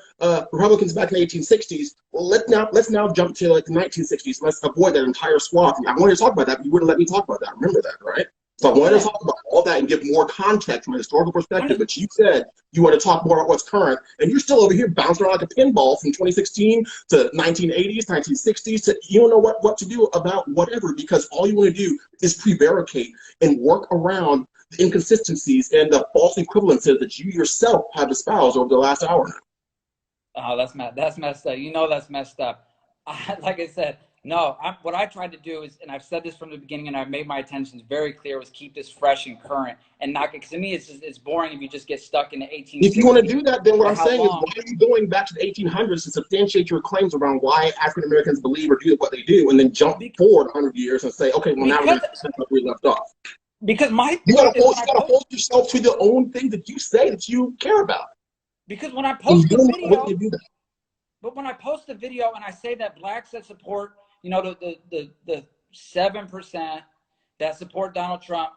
Republicans back in the 1860s. Well, let's now jump to like the 1960s. Let's avoid that entire swath. I wanted to talk about that, but you wouldn't let me talk about that. Remember that, right? So I wanted to talk about all that and give more context from a historical perspective, but you said you want to talk more about what's current, and you're still over here bouncing around like a pinball from 2016 to 1980s, 1960s, to you don't know what to do about whatever, because all you want to do is prevaricate and work around the inconsistencies and the false equivalences that you yourself have espoused over the last hour now. Oh, that's messed up. You know that's messed up. Like I said, no, what I tried to do is, and I've said this from the beginning, and I've made my intentions very clear, was keep this fresh and current, and not because to me it's boring if you just get stuck in the 1860s. If you want to do that, then what I'm saying is, why are you going back to the 1800s to substantiate your claims around why African Americans believe or do what they do, and then jump forward 100 years and say, okay, well now we're going to set up where we left off? Because you got to hold yourself to the own thing that you say that you care about. Because when I post the video, but when I post the video and I say that blacks that support, you know, the 7% that support Donald Trump,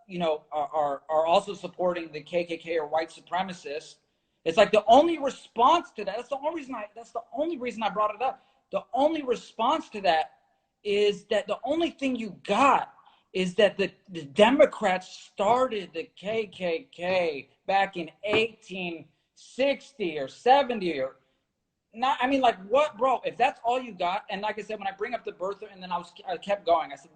you know, are also supporting the KKK or white supremacists. It's like the only response to that. That's the only reason I brought it up. The only response to that is that the only thing you got is that the Democrats started the KKK back in 1860 or 70 or not. I mean, like what, bro? If that's all you got, and like I said, when I bring up the birther, and then I kept going. I said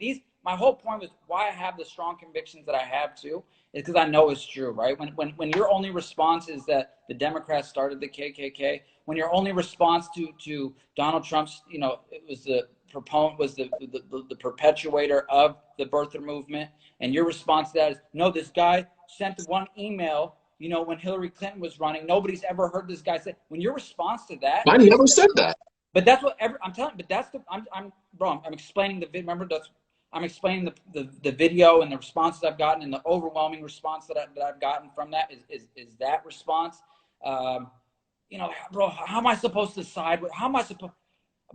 my whole point was why I have the strong convictions that I have too because I know it's true, right? When your only response is that the Democrats started the KKK, when your only response to Donald Trump's, it was the proponent, was the perpetuator of the birther movement, and your response to that is, no, this guy sent one email, when Hillary Clinton was running. Nobody's ever heard this guy say. When your response to that, I never said that. but that's what I'm telling. But that's I'm explaining the video. Remember, I'm explaining the video and the responses I've gotten, and the overwhelming response that I've gotten from that is that response. Bro, how am I supposed to side with? How am I supposed?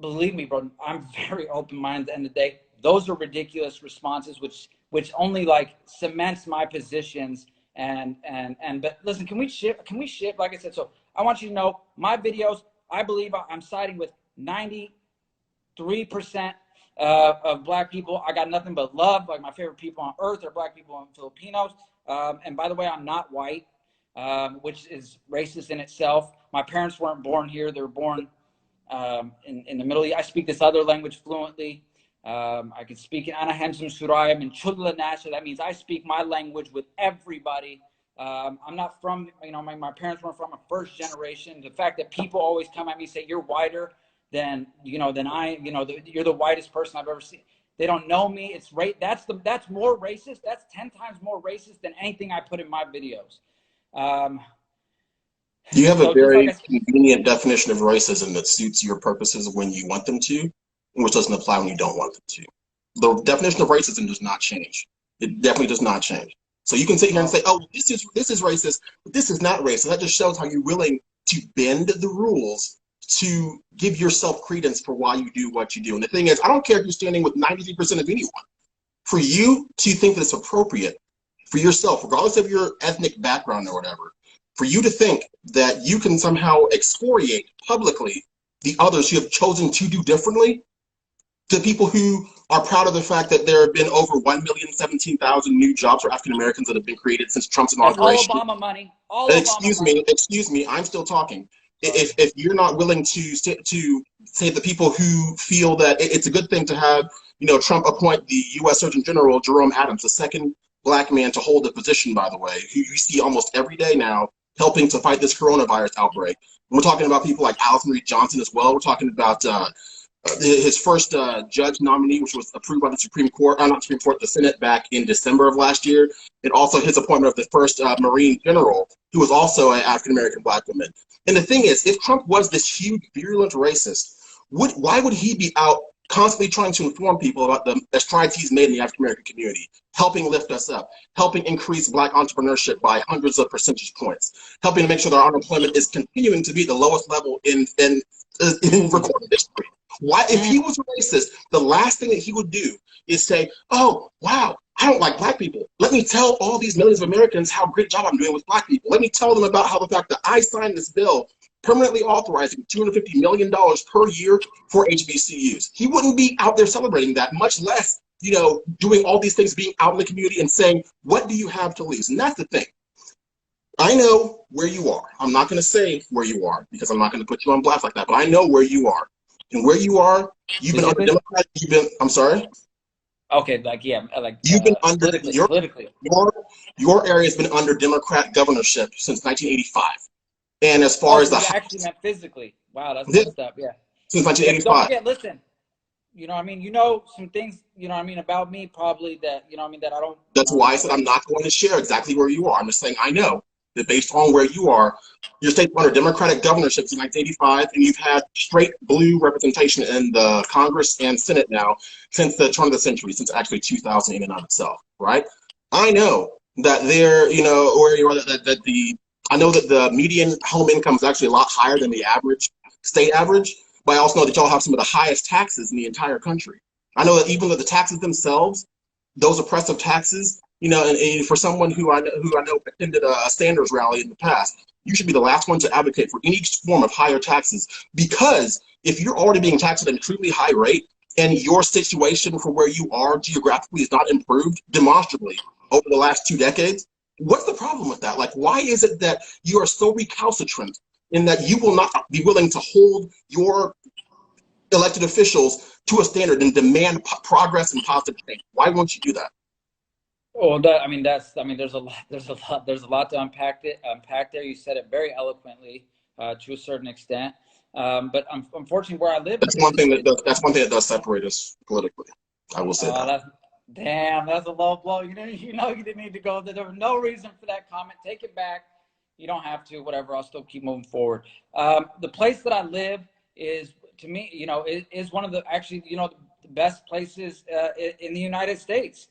Believe me, bro, I'm very open-minded. At the end of the day, those are ridiculous responses, which only like cements my positions. But listen, can we shift? Like I said, so I want you to know my videos. I believe I'm siding with 93% of Black people. I got nothing but love. Like, my favorite people on earth are Black people and Filipinos. And by the way, I'm not white, which is racist in itself. My parents weren't born here. They were born in the Middle East. I speak this other language fluently. I can speak in Anahemsum Surayam and Chudla Nasha. That means I speak my language with everybody. I'm not from, my parents weren't from a first generation. The fact that people always come at me and say, you're whiter than I, you're the whitest person I've ever seen. They don't know me. It's right. That's more racist. That's 10 times more racist than anything I put in my videos. You have a very convenient definition of racism that suits your purposes when you want them to, which doesn't apply when you don't want them to. The definition of racism does not change. It definitely does not change. So you can sit here and say, oh, this is racist, but this is not racist. That just shows how you're willing to bend the rules to give yourself credence for why you do what you do. And the thing is, I don't care if you're standing with 93% of anyone. For you to think that it's appropriate for yourself, regardless of your ethnic background or whatever, for you to think that you can somehow excoriate publicly the others who have chosen to do differently, the people who are proud of the fact that there have been over 1,017,000 new jobs for African Americans that have been created since Trump's inauguration. All Obama money. Excuse me, I'm still talking. If you're not willing to say the people who feel that it's a good thing to have, Trump appoint the U.S. Surgeon General Jerome Adams, the second Black man to hold the position, by the way, who you see almost every day now helping to fight this coronavirus outbreak. And we're talking about people like Alice Marie Johnson as well. We're talking about his first judge nominee, which was approved by the Supreme Court, not Supreme Court, the Senate back in December of last year, and also his appointment of the first Marine general, who was also an African-American Black woman. And the thing is, if Trump was this huge, virulent racist, why would he be out constantly trying to inform people about the strides he's made in the African-American community, helping lift us up, helping increase Black entrepreneurship by hundreds of percentage points, helping to make sure that our unemployment is continuing to be the lowest level in recorded history? Why, if he was racist, the last thing that he would do is say, oh, wow, I don't like Black people. Let me tell all these millions of Americans how great job I'm doing with Black people. Let me tell them about how the fact that I signed this bill permanently authorizing $250 million per year for HBCUs. He wouldn't be out there celebrating that, much less, doing all these things, being out in the community and saying, what do you have to lose? And that's the thing. I know where you are. I'm not going to say where you are because I'm not going to put you on blast like that, but I know where you are. And where you are, you've been under Democrat, I'm sorry? Okay, you've been under, politically. Your area has been under Democrat governorship since 1985. And as far as the actually meant physically. Wow, that's messed up, yeah. Since 1985. Don't forget, listen, some things, about me probably that, that I don't. That's why I said I'm not going to share exactly where you are. I'm just saying I know that based on where you are, your state's under Democratic governorship since 1985, and you've had straight blue representation in the Congress and Senate now since the turn of the century, since actually 2000 in and of itself, right? I know that there, where you are, I know that the median home income is actually a lot higher than the average state average, but I also know that y'all have some of the highest taxes in the entire country. I know that even though the taxes themselves, those oppressive taxes, and for someone who I know attended a Sanders rally in the past, you should be the last one to advocate for any form of higher taxes, because if you're already being taxed at an extremely high rate and your situation for where you are geographically is not improved demonstrably over the last 2 decades, what's the problem with that? Like, why is it that you are so recalcitrant in that you will not be willing to hold your elected officials to a standard and demand progress and positive change? Why won't you do that? Well, that, I mean, that's, I mean, there's a lot to unpack there. You said it very eloquently, to a certain extent. But unfortunately, where I live, That's one thing that does separate us politically. I will say oh, that. that's a low blow. You didn't need to go there. There was no reason for that comment. Take it back. You don't have to. Whatever. I'll still keep moving forward. The place that I live is, to me, is one of the, actually, the best places in the United States.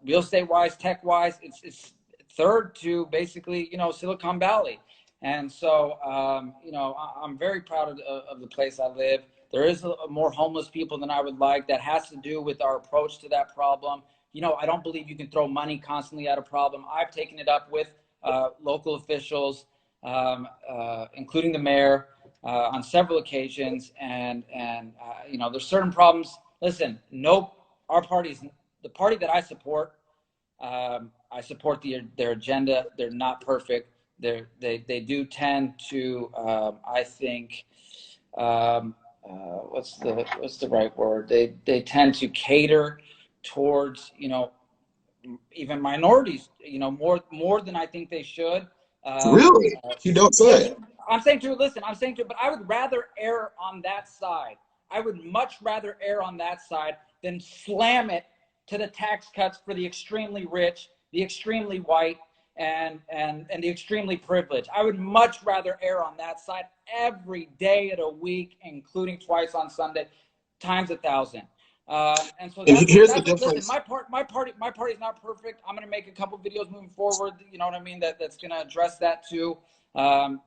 Real estate wise, tech wise, it's third to basically, Silicon Valley. And so, I'm very proud of the place I live. There is more homeless people than I would like. That has to do with our approach to that problem. I don't believe you can throw money constantly at a problem. I've taken it up with local officials, including the mayor, on several occasions. And there's certain problems. Listen, no, our party's the party that I support. I support their agenda. They're not perfect. They do tend to, I think, what's the right word? They tend to cater towards, even minorities, more than I think they should. Really? You don't Yes, say. I'm saying to listen. I'm saying to, but I would rather err on that side. I would much rather err on that side than slam it to the tax cuts for the extremely rich, the extremely white, and the extremely privileged. I would much rather err on that side every day of the week, including twice on Sunday, times 1,000. And so And here's the listen, difference. my party is not perfect. I'm going to make a couple videos moving forward. You know what I mean? That's going to address that too. But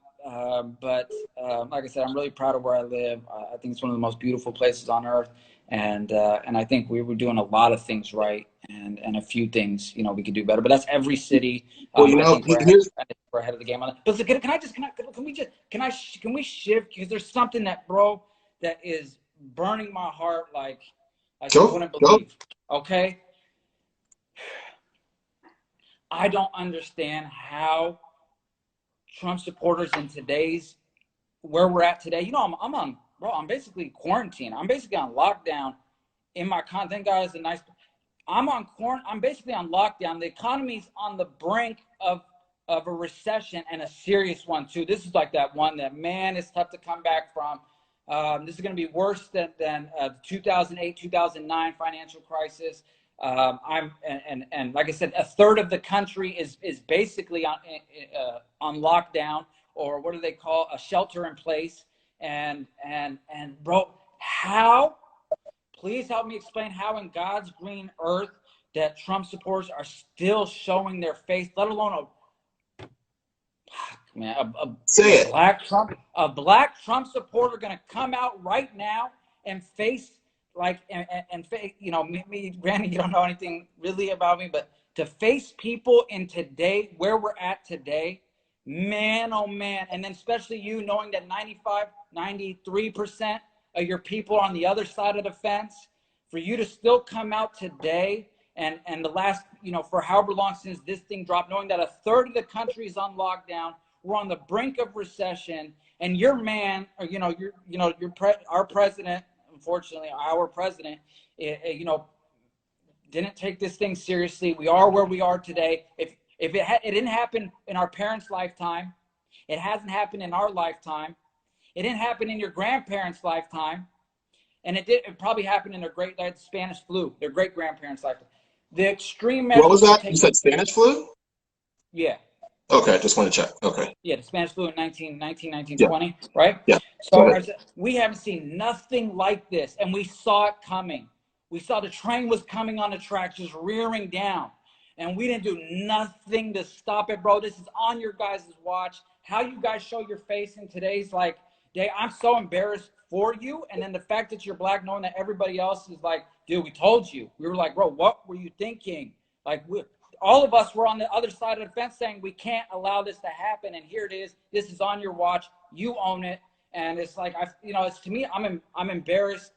like I said, I'm really proud of where I live. I think it's one of the most beautiful places on earth. And I think we were doing a lot of things right, and a few things, we could do better. But that's every city. Well, I think here's we're ahead of the game on that. But can we shift? Because there's something that, bro, that is burning my heart like you wouldn't go. believe. Okay, I don't understand how Trump supporters in today's, where we're at today. I'm on, bro. I'm basically quarantined. I'm basically on lockdown in my content, guys. I'm basically on lockdown. The economy's on the brink of a recession, and a serious one too. This is like that one that, man, is tough to come back from. This is going to be worse than the 2008, 2009 financial crisis. And like I said, a third of the country is basically on lockdown, or what do they call, a shelter in place. And bro, how? Please help me explain how in God's green earth that Trump supporters are still showing their face, let alone Say it. a black Trump supporter going to come out right now and face, like, me, Randy, you don't know anything really about me, but to face people in today, where we're at today, man, oh man. And then especially you, knowing that 93% of your people are on the other side of the fence, for you to still come out today and the last, for however long since this thing dropped, knowing that a third of the country is on lockdown, we're on the brink of recession, and your man, or our president, unfortunately, our president, didn't take this thing seriously. We are where we are today. If it didn't happen in our parents' lifetime, it hasn't happened in our lifetime. It didn't happen in your grandparents' lifetime, and it probably happened in their Spanish flu, their great grandparents' lifetime. The extreme measures. What was that? You said Spanish flu? Yeah. Okay, just want to check. Okay. Yeah, the Spanish flu in 1920, Yeah. right? Yeah. So we haven't seen nothing like this, and we saw it coming. We saw the train was coming on the tracks, just rearing down, and we didn't do nothing to stop it, bro. This is on your guys' watch. How you guys show your face in today's day, I'm so embarrassed for you. And then the fact that you're black, knowing that everybody else is like, dude, we told you. We were like, bro, what were you thinking? All of us were on the other side of the fence saying we can't allow this to happen, and here it is. This is on your watch. You own it, and it's like it's, to me, I'm embarrassed.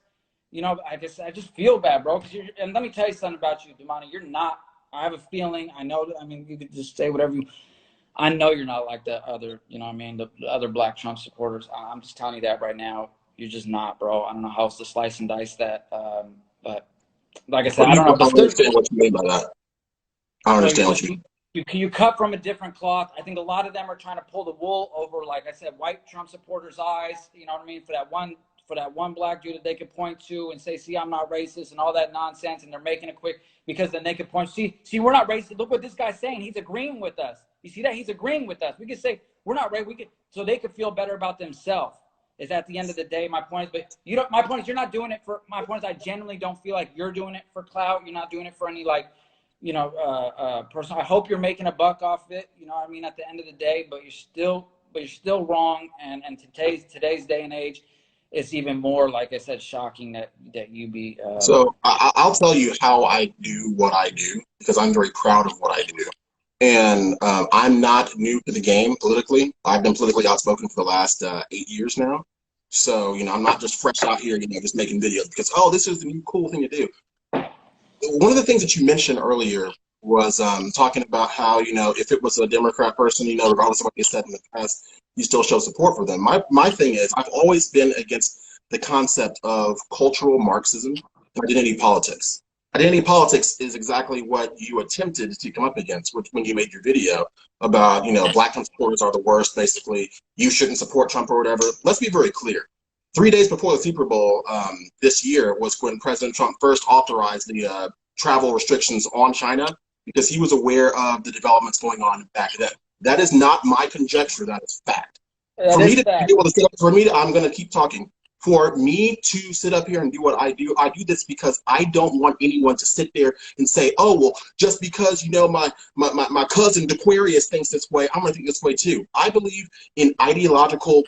I just feel bad, bro. And let me tell you something about you, Damani. You're not. I have a feeling. I know. I mean, you could just say whatever you. I know you're not like the other. The other black Trump supporters. I'm just telling you that right now. You're just not, bro. I don't know how else to slice and dice that, but like I said, What do I you, don't I know. don't understand what you mean by that. I don't So understand what you mean. you cut from a different cloth. I think a lot of them are trying to pull the wool over, like I said, white Trump supporters' eyes. You know what I mean? For that one black dude that they could point to and say, "See, I'm not racist," and all that nonsense, and they're making it quick because then they could point, "See, we're not racist. Look what this guy's saying. He's agreeing with us. You see that? He's agreeing with us." We could say we're not racist. We could, so they could feel better about themselves. Is at the end of the day, my point is, but you don't. My point is, you're not doing it for. My point is, I genuinely don't feel like you're doing it for clout. You're not doing it for any person. I hope you're making a buck off it. You know what I mean? At the end of the day, but you're still wrong. And today's day and age, it's even more, like I said, shocking that you be. So I'll tell you how I do what I do because I'm very proud of what I do. And I'm not new to the game politically. I've been politically outspoken for the last 8 years now. So, I'm not just fresh out here, just making videos because, oh, this is the new cool thing to do. One of the things that you mentioned earlier was talking about how, if it was a Democrat person, regardless of what they said in the past, you still show support for them. My thing is, I've always been against the concept of cultural Marxism and identity politics. Identity politics is exactly what you attempted to come up against when you made your video about, black Trump supporters are the worst, basically. You shouldn't support Trump or whatever. Let's be very clear. 3 days before the Super Bowl this year was when President Trump first authorized the travel restrictions on China because he was aware of the developments going on back then. That is not my conjecture. That is fact. That For me is to fact. be able to sit up, I'm going to keep talking. For me to sit up here and do what I do this because I don't want anyone to sit there and say, oh, well, just because, my cousin Aquarius thinks this way, I'm going to think this way too. I believe in ideological,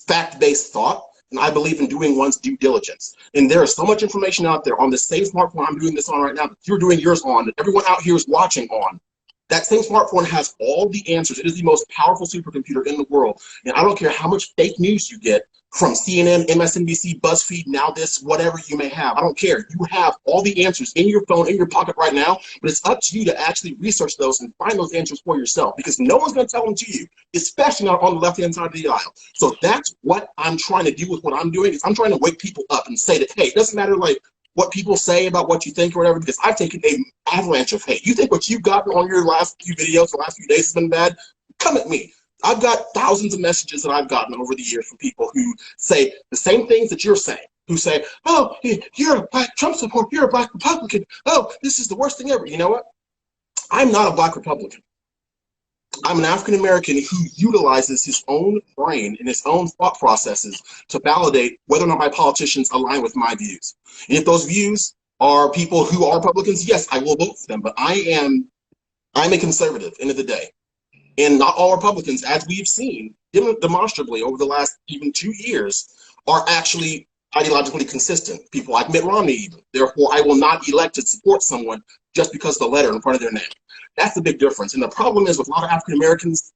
fact-based thought. And I believe in doing one's due diligence. And there is so much information out there on the same smartphone I'm doing this on right now, that you're doing yours on, that everyone out here is watching on. That same smartphone has all the answers. It is the most powerful supercomputer in the world. And I don't care how much fake news you get from CNN, MSNBC, BuzzFeed, now this, whatever you may have. I don't care. You have all the answers in your phone, in your pocket right now, but it's up to you to actually research those and find those answers for yourself because no one's going to tell them to you, especially not on the left-hand side of the aisle. So that's what I'm trying to do with what I'm doing is I'm trying to wake people up and say that, hey, it doesn't matter what people say about what you think or whatever, because I've taken an avalanche of hate. You think what you've gotten on your last few videos, the last few days has been bad? Come at me. I've got thousands of messages that I've gotten over the years from people who say the same things that you're saying, who say, oh, you're a black Trump supporter, you're a black Republican. Oh, this is the worst thing ever. You know what? I'm not a black Republican. I'm an African-American who utilizes his own brain and his own thought processes to validate whether or not my politicians align with my views. And if those views are people who are Republicans, yes, I will vote for them. But I'm a conservative, end of the day. And not all Republicans, as we've seen demonstrably over the last even 2 years, are actually ideologically consistent. People like Mitt Romney even. Therefore, I will not elect to support someone just because of the letter in front of their name. That's the big difference. And the problem is with a lot of African Americans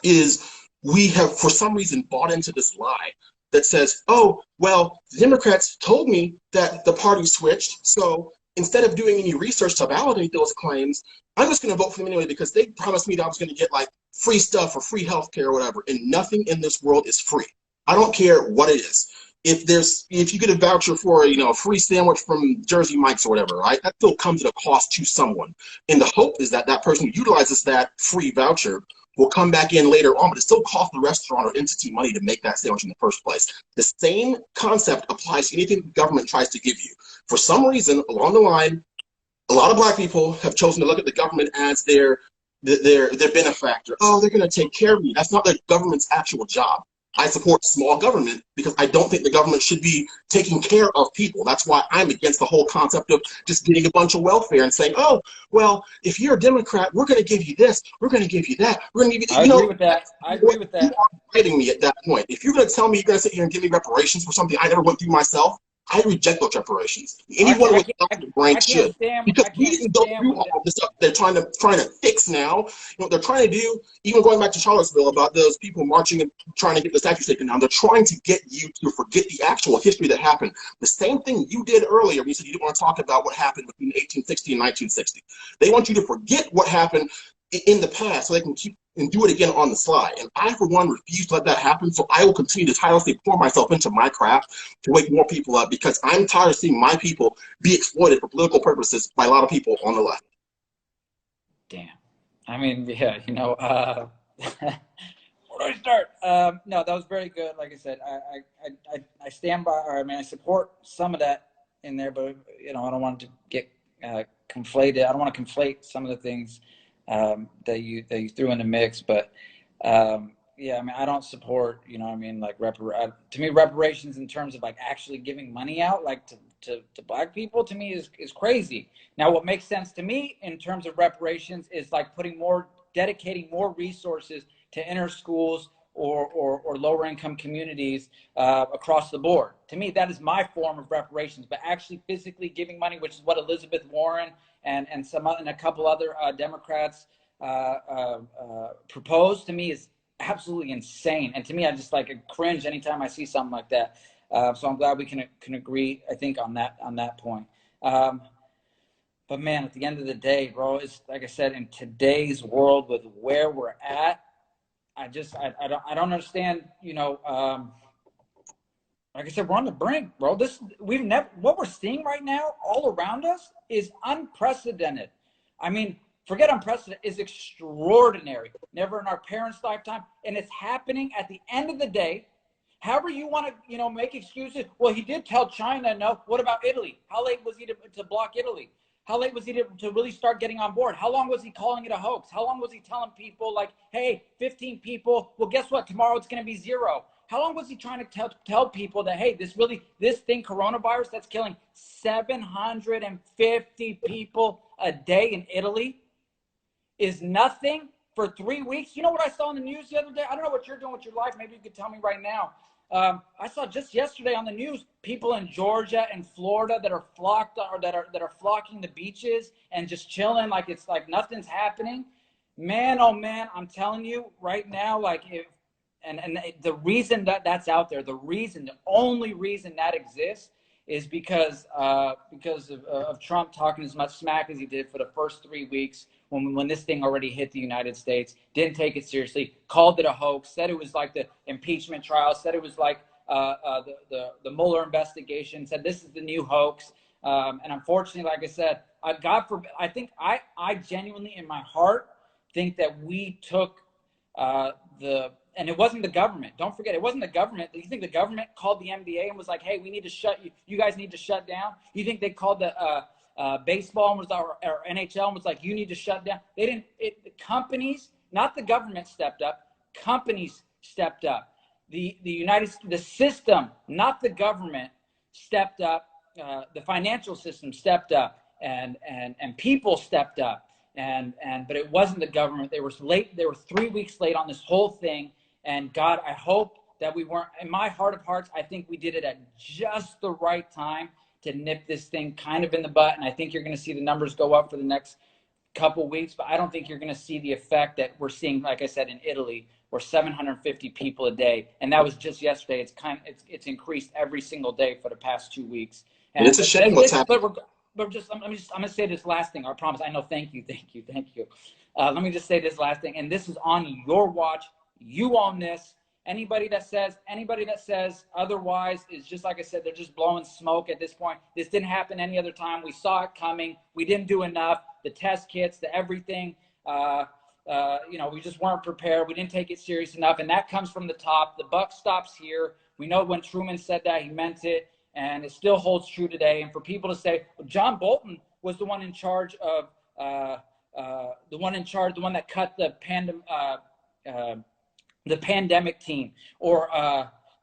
is we have, for some reason, bought into this lie that says, oh, well, the Democrats told me that the party switched. So instead of doing any research to validate those claims, I'm just going to vote for them anyway because they promised me that I was going to get free stuff or free healthcare or whatever. And nothing in this world is free. I don't care what it is. If you get a voucher for a free sandwich from Jersey Mike's or whatever, right? That still comes at a cost to someone. And the hope is that that person who utilizes that free voucher will come back in later on, but it still costs the restaurant or entity money to make that sandwich in the first place. The same concept applies to anything the government tries to give you. For some reason, along the line, a lot of black people have chosen to look at the government as their benefactor. Oh, they're going to take care of me. That's not the government's actual job. I support small government because I don't think the government should be taking care of people. That's why I'm against the whole concept of just getting a bunch of welfare and saying, oh, well, if you're a Democrat, we're going to give you this, we're going to give you that, we're going to give you. I agree with that. I agree with that. You are fighting me at that point. If you're going to tell me you're going to sit here and give me reparations for something I never went through myself, I reject those reparations. Anyone with a brain should, because we didn't go through all this stuff they're trying to fix now. What they're trying to do, even going back to Charlottesville about those people marching and trying to get the statue taken down, they're trying to get you to forget the actual history that happened. The same thing you did earlier when you said you didn't want to talk about what happened between 1860 and 1960. They want you to forget what happened in the past so they can keep and do it again on the slide. And I, for one, refuse to let that happen. So I will continue to tirelessly pour myself into my craft to wake more people up, because I'm tired of seeing my people be exploited for political purposes by a lot of people on the left. Damn. I mean, yeah, you know, where do I start? No, that was very good. Like I said, I stand by, or I mean, I support some of that in there, but, you know, I don't want it to get conflated. I don't want to conflate some of the things that you threw in the mix, but yeah, I mean, I don't support, you know what I mean, like to me, reparations in terms of like actually giving money out, like to black people, to me is crazy. Now, what makes sense to me in terms of reparations is like dedicating more resources to inner schools or lower income communities across the board. To me, that is my form of reparations. But actually physically giving money, which is what Elizabeth Warren and a couple other Democrats proposed, to me is absolutely insane. And to me, I just like cringe anytime I see something like that. So I'm glad we can agree, I think, on that point. But man, at the end of the day, bro, it's like I said, in today's world with where we're at, I don't understand, you know, like I said, we're on the brink, bro. What we're seeing right now all around us is unprecedented. I mean, forget unprecedented, is extraordinary. Never in our parents' lifetime. And it's happening at the end of the day. However you want to, you know, make excuses. Well, he did tell China no. What about Italy? How late was he to block Italy? How late was he to really start getting on board? How long was he calling it a hoax? How long was he telling people like, hey, 15 people, well, guess what? Tomorrow it's going to be 0. How long was he trying to tell people that, hey, this thing, coronavirus, that's killing 750 people a day in Italy is nothing for 3 weeks? You know what I saw in the news the other day? I don't know what you're doing with your life. Maybe you could tell me right now. I saw just yesterday on the news people in Georgia and Florida that are flocking the beaches and just chilling like it's like nothing's happening. Man, oh man, I'm telling you right now, like the reason that's out there, the only reason that exists is because of Trump talking as much smack as he did for the first 3 weeks when this thing already hit the United States, didn't take it seriously, called it a hoax, said it was like the impeachment trial, said it was like the Mueller investigation, said this is the new hoax. And unfortunately, like I said, God forbid, I think I genuinely in my heart think that we took and it wasn't the government. Don't forget, it wasn't the government. You think the government called the NBA and was like, hey, we need to you guys need to shut down? You think they called the baseball and or NHL and was like, you need to shut down? They didn't. The companies, not the government, stepped up. Companies stepped up. The system, not the government, stepped up. The financial system stepped up, and people stepped up. But it wasn't the government. They were late. They were 3 weeks late on this whole thing. And God, I hope that we weren't. In my heart of hearts, I think we did it at just the right time to nip this thing kind of in the butt. And I think you're going to see the numbers go up for the next couple weeks. But I don't think you're going to see the effect that we're seeing, like I said, in Italy, where 750 people a day, and that was just yesterday. It's increased every single day for the past 2 weeks. And it's a shame what's happening. But I'm gonna say this last thing. I promise. I know. Thank you. Let me just say this last thing, and this is on your watch. You own this. Anybody that says otherwise is just, like I said, they're just blowing smoke at this point. This didn't happen any other time. We saw it coming. We didn't do enough. The test kits, the everything. We just weren't prepared. We didn't take it serious enough, and that comes from the top. The buck stops here. We know when Truman said that, he meant it. And it still holds true today. And for people to say, well, John Bolton was the one in charge of the one that cut the pandemic team, or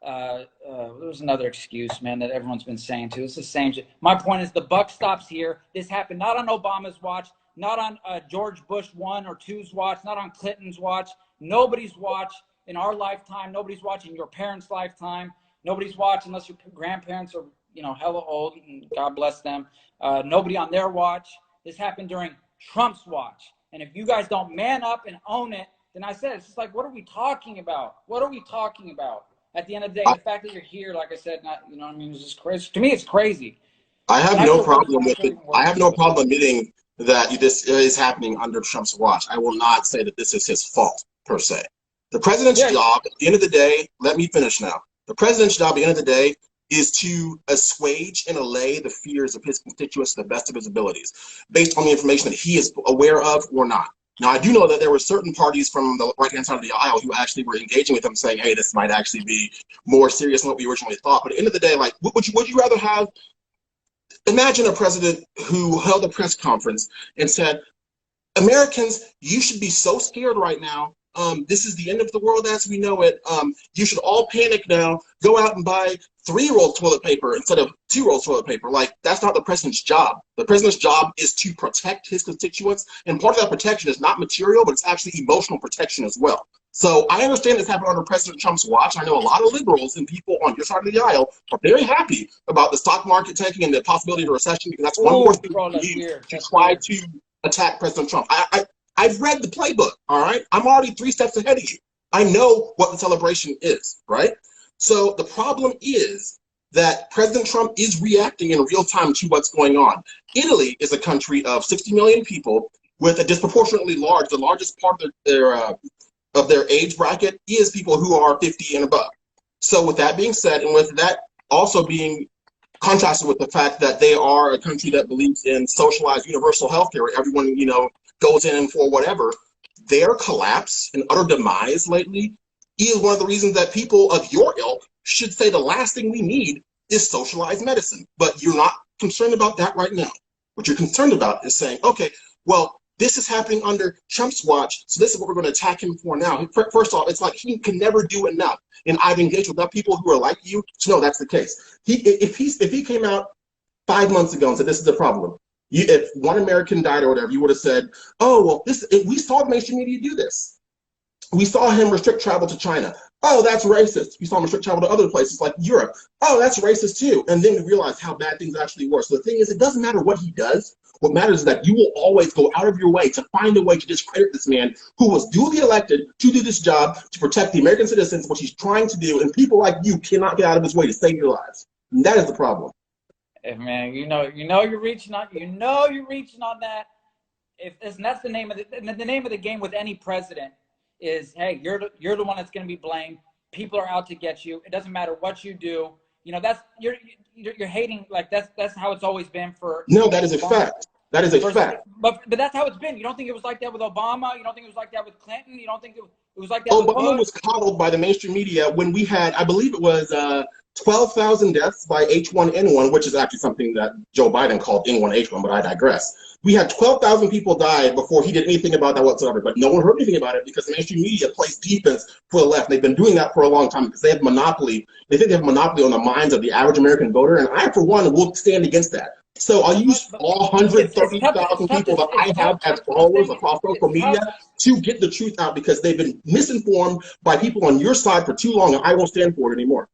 there was another excuse, man, that everyone's been saying too. It's the same shit. My point is the buck stops here. This happened not on Obama's watch, not on George Bush 1 or 2's watch, not on Clinton's watch. Nobody's watch in our lifetime. Nobody's watching your parents' lifetime. Nobody's watching unless your grandparents are, hella old, and God bless them. Nobody on their watch. This happened during Trump's watch. And if you guys don't man up and own it, then I said, it's just like, what are we talking about? What are we talking about? At the end of the day, the fact that you're here, like I said, it's just crazy. To me, it's crazy. I have no problem with it. I have no problem admitting that this is happening under Trump's watch. I will not say that this is his fault. per se. The president's job at the end of the day, let me finish now. The president's job at the end of the day is to assuage and allay the fears of his constituents to the best of his abilities, based on the information that he is aware of or not. Now, I do know that there were certain parties from the right-hand side of the aisle who actually were engaging with him, saying, hey, this might actually be more serious than what we originally thought. But at the end of the day, like, would you rather have, imagine a president who held a press conference and said, Americans, you should be so scared right now. This is the end of the world as we know it. You should all panic now. Go out and buy 3 rolls toilet paper instead of 2 rolls toilet paper. Like, that's not the president's job. The president's job is to protect his constituents. And part of that protection is not material, but it's actually emotional protection as well. So I understand this happened under President Trump's watch. I know a lot of liberals and people on your side of the aisle are very happy about the stock market tanking and the possibility of a recession, because that's one more thing to try to attack President Trump. I've read the playbook, all right? I'm already 3 steps ahead of you. I know what the celebration is, right? So the problem is that President Trump is reacting in real time to what's going on. Italy is a country of 60 million people with a disproportionately large, the largest part of their age bracket is people who are 50 and above. So with that being said, and with that also being contrasted with the fact that they are a country that believes in socialized universal health care, where everyone, goes in for whatever, their collapse and utter demise lately is one of the reasons that people of your ilk should say the last thing we need is socialized medicine. But you're not concerned about that right now. What you're concerned about is saying, okay, well, this is happening under Trump's watch, so this is what we're going to attack him for now. First off, it's like he can never do enough. And I've engaged with enough people who are like you to know that's the case. If he came out 5 months ago and said this is the problem, if one American died or whatever, you would have said, oh, well, we saw the mainstream media do this. We saw him restrict travel to China. Oh, that's racist. We saw him restrict travel to other places like Europe. Oh, that's racist too. And then we realized how bad things actually were. So the thing is, it doesn't matter what he does. What matters is that you will always go out of your way to find a way to discredit this man who was duly elected to do this job, to protect the American citizens, which he's trying to do. And people like you cannot get out of his way to save your lives. And that is the problem. Hey, man, you're reaching on that. And that's the name of the game with any president is, hey, you're the one that's going to be blamed. People are out to get you. It doesn't matter what you do. That's you're hating, like that's how it's always been for. No, that is a fact. That is a fact. But that's how it's been. You don't think it was like that with Obama? You don't think it was like that with Clinton? You don't think it was like that? Obama was coddled by the mainstream media when we had, I believe it was 12,000 deaths by H1N1, which is actually something that Joe Biden called N1H1, but I digress. We had 12,000 people die before he did anything about that whatsoever, but no one heard anything about it because the mainstream media plays defense for the left. They've been doing that for a long time because they have monopoly. They think they have monopoly on the minds of the average American voter, and I, for one, will stand against that. So I'll use all 130,000 people that I have as followers across social media to get the truth out because they've been misinformed by people on your side for too long, and I won't stand for it anymore.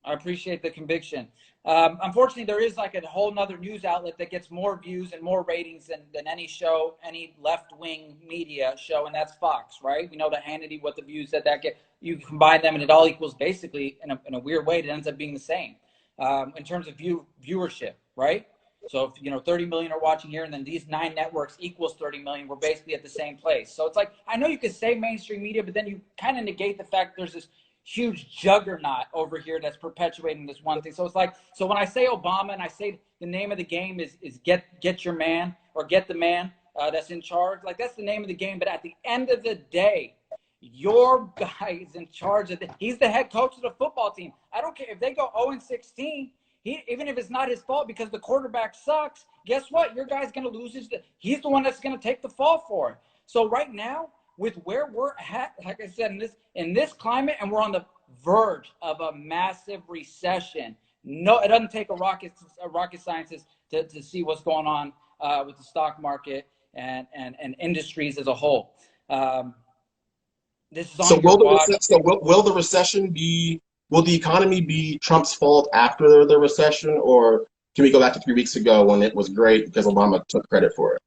I appreciate the conviction. Unfortunately, there is like a whole nother news outlet that gets more views and more ratings than any show, any left-wing media show, and that's Fox, right? We know that Hannity, what the views that get, you combine them and it all equals basically, in a weird way, it ends up being the same in terms of viewership, right? So if 30 million are watching here and then these 9 networks equals 30 million, we're basically at the same place. So it's like, I know you could say mainstream media, but then you kind of negate the fact there's this huge juggernaut over here that's perpetuating this one thing. So it's like, so when I say Obama and I say the name of the game is get your man or get the man that's in charge, like that's the name of the game. But at the end of the day, your guy is in charge of he's the head coach of the football team. I don't care if they go 0-16, even if it's not his fault because the quarterback sucks, guess what? Your guy's going to lose he's the one that's going to take the fall for it. So right now, with where we're at, like I said, in this climate, and we're on the verge of a massive recession. No, it doesn't take a rocket scientist to see what's going on with the stock market and industries as a whole. This is on will the recession be? Will the economy be Trump's fault after the recession, or can we go back to 3 weeks ago when it was great because Obama took credit for it?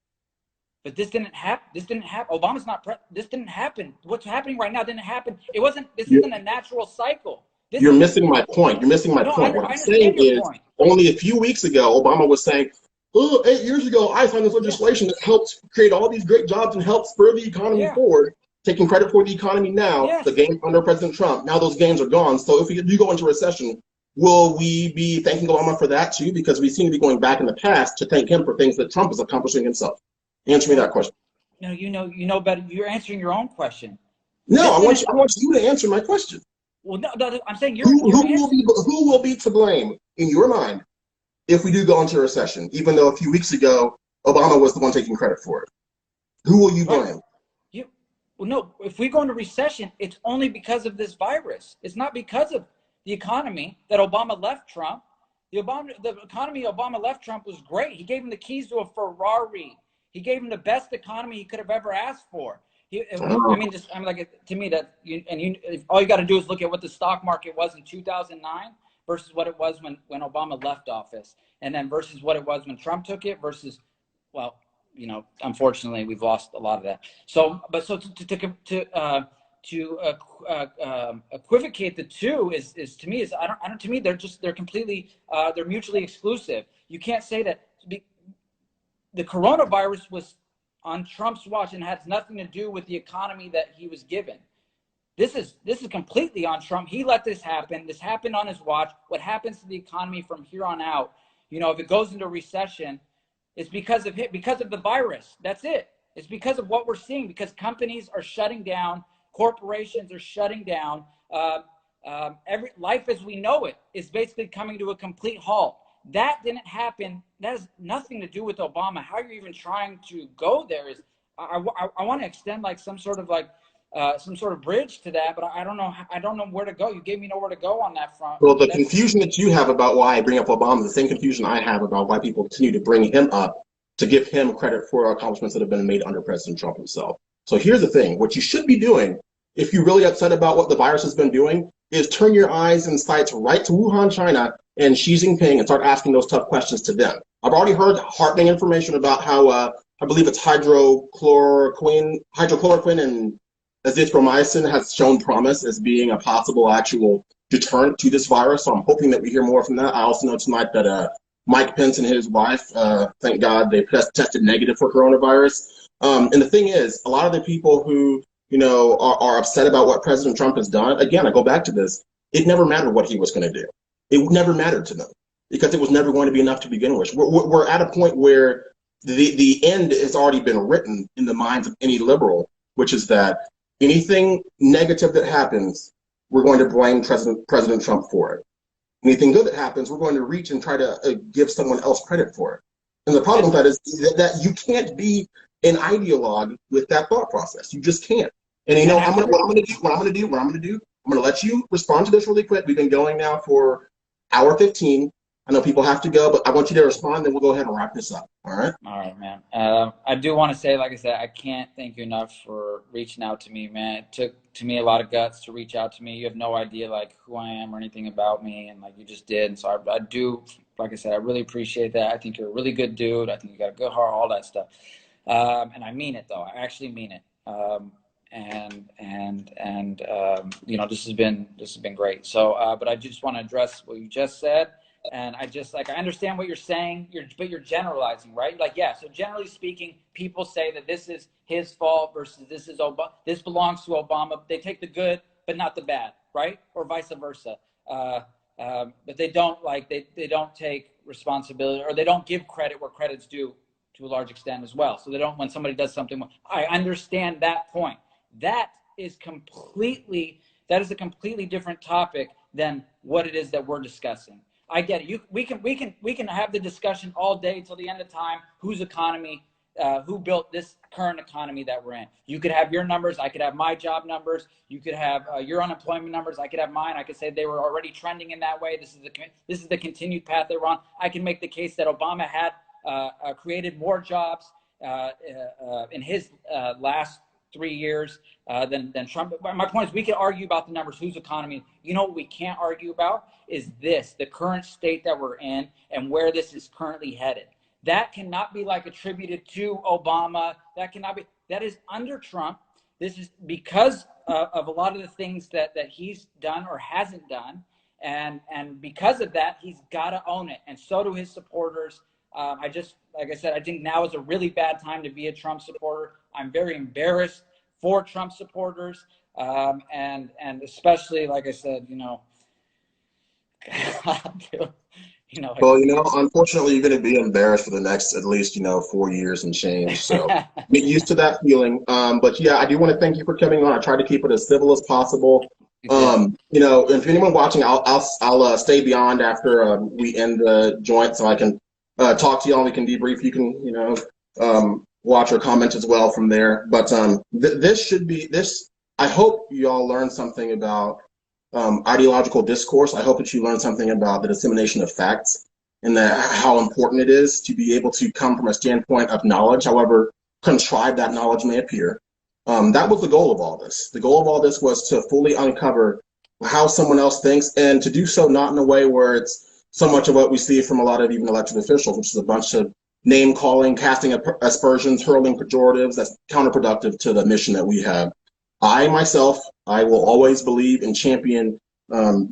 But this didn't happen. Obama's not. This didn't happen. What's happening right now didn't happen. It wasn't. This isn't a natural cycle. You're missing my point. You're missing my point. What I'm saying is, only a few weeks ago, Obama was saying, "Oh, 8 years ago, I signed this legislation that helps create all these great jobs and helps spur the economy forward." taking credit for the economy now, Yes. the gains under President Trump, now those gains are gone. So if we do go into recession, will we be thanking Obama for that too? Because we seem to be going back in the past to thank him for things that Trump is accomplishing himself. Answer me that question. No, you know better. You're answering your own question. No, I want you to answer my question. Well, no, I'm saying who will be to blame in your mind if we do go into a recession, even though a few weeks ago Obama was the one taking credit for it? Who will you blame? Well, no, if we go into recession, it's only because of this virus. It's not because of the economy that Obama left Trump. The economy Obama left Trump was great. He gave him the keys to a Ferrari. He gave him the best economy he could have ever asked for. To me, all you got to do is look at what the stock market was in 2009 versus what it was when Obama left office, and then versus what it was when Trump took it versus, well, unfortunately, we've lost a lot of that. So to equivocate the two is to me to me they're completely they're mutually exclusive. You can't say that the coronavirus was on Trump's watch and has nothing to do with the economy that he was given. This is completely on Trump. He let this happen. This happened on his watch. What happens to the economy from here on out? If it goes into recession, it's because of the virus. That's it. It's because of what we're seeing, because companies are shutting down, corporations are shutting down. Every life as we know it is basically coming to a complete halt. That didn't happen. That has nothing to do with Obama. How you're even trying to go there is, I want to extend like some sort of bridge to that, but I don't know where to go. You gave me nowhere to go on that front. Well, the confusion that you have about why I bring up Obama is the same confusion I have about why people continue to bring him up to give him credit for accomplishments that have been made under President Trump himself. So here's the thing. What you should be doing, if you're really upset about what the virus has been doing, is turn your eyes and sights right to Wuhan, China, and Xi Jinping and start asking those tough questions to them. I've already heard heartening information about how I believe it's hydrochloroquine and azithromycin has shown promise as being a possible actual deterrent to this virus. So I'm hoping that we hear more from that. I also know tonight that Mike Pence and his wife, thank God, they tested negative for coronavirus. And the thing is, a lot of the people who are upset about what President Trump has done, again, I go back to this, it never mattered what he was going to do. It never mattered to them because it was never going to be enough to begin with. We're at a point where the end has already been written in the minds of any liberal, which is that anything negative that happens, we're going to blame President Trump for it. Anything good that happens, we're going to reach and try to give someone else credit for it. And the problem with that is that you can't be an ideologue with that thought process. You just can't. And what I'm going to let you respond to this really quick. We've been going now for hour 15. I know people have to go, but I want you to respond, then we'll go ahead and wrap this up. All right? All right, man. I do want to say, like I said, I can't thank you enough for reaching out to me, man. It took to me a lot of guts to reach out to me. You have no idea like who I am or anything about me, and like you just did. And so I do, like I said, I really appreciate that. I think you're a really good dude. I think you got a good heart, all that stuff. And I mean it though. I actually mean it. This has been great. So, but I just want to address what you just said. And I understand what you're saying, but you're generalizing, right? Like, yeah, so generally speaking, people say that this is his fault versus this belongs to Obama. They take the good, but not the bad, right? Or vice versa. But they don't they don't take responsibility, or they don't give credit where credit's due to a large extent as well. So they don't, when somebody does something, I understand that point. That is a completely different topic than what it is that we're discussing. I get it. We can have the discussion all day till the end of time. Whose economy? Who built this current economy that we're in? You could have your numbers. I could have my job numbers. You could have your unemployment numbers. I could have mine. I could say they were already trending in that way. This is the continued path they were on. I can make the case that Obama had created more jobs in his last 3 years than Trump. My point is, we can argue about the numbers, whose economy. You know what we can't argue about is the current state that we're in and where this is currently headed. That cannot be like attributed to Obama. That cannot be. That is under Trump. This is because of a lot of the things that he's done or hasn't done. And because of that, he's got to own it. And so do his supporters. Like I said, I think now is a really bad time to be a Trump supporter. I'm very embarrassed for Trump supporters, and especially, like I said, Well, unfortunately, you're going to be embarrassed for the next at least, 4 years and change. So get used to that feeling. But yeah, I do want to thank you for coming on. I tried to keep it as civil as possible. If anyone watching, I'll stay beyond after we end the joint, so I can talk to y'all. We can debrief. You can, watch or comment as well from there. But this should be this. I hope you all learned something about ideological discourse. I hope that you learned something about the dissemination of facts and how important it is to be able to come from a standpoint of knowledge, however contrived that knowledge may appear. That was the goal of all this. The goal of all this was to fully uncover how someone else thinks, and to do so not in a way where it's so much of what we see from a lot of even elected officials, which is a bunch of name calling, casting aspersions, hurling pejoratives. That's counterproductive to the mission that we have. I myself, I will always believe and champion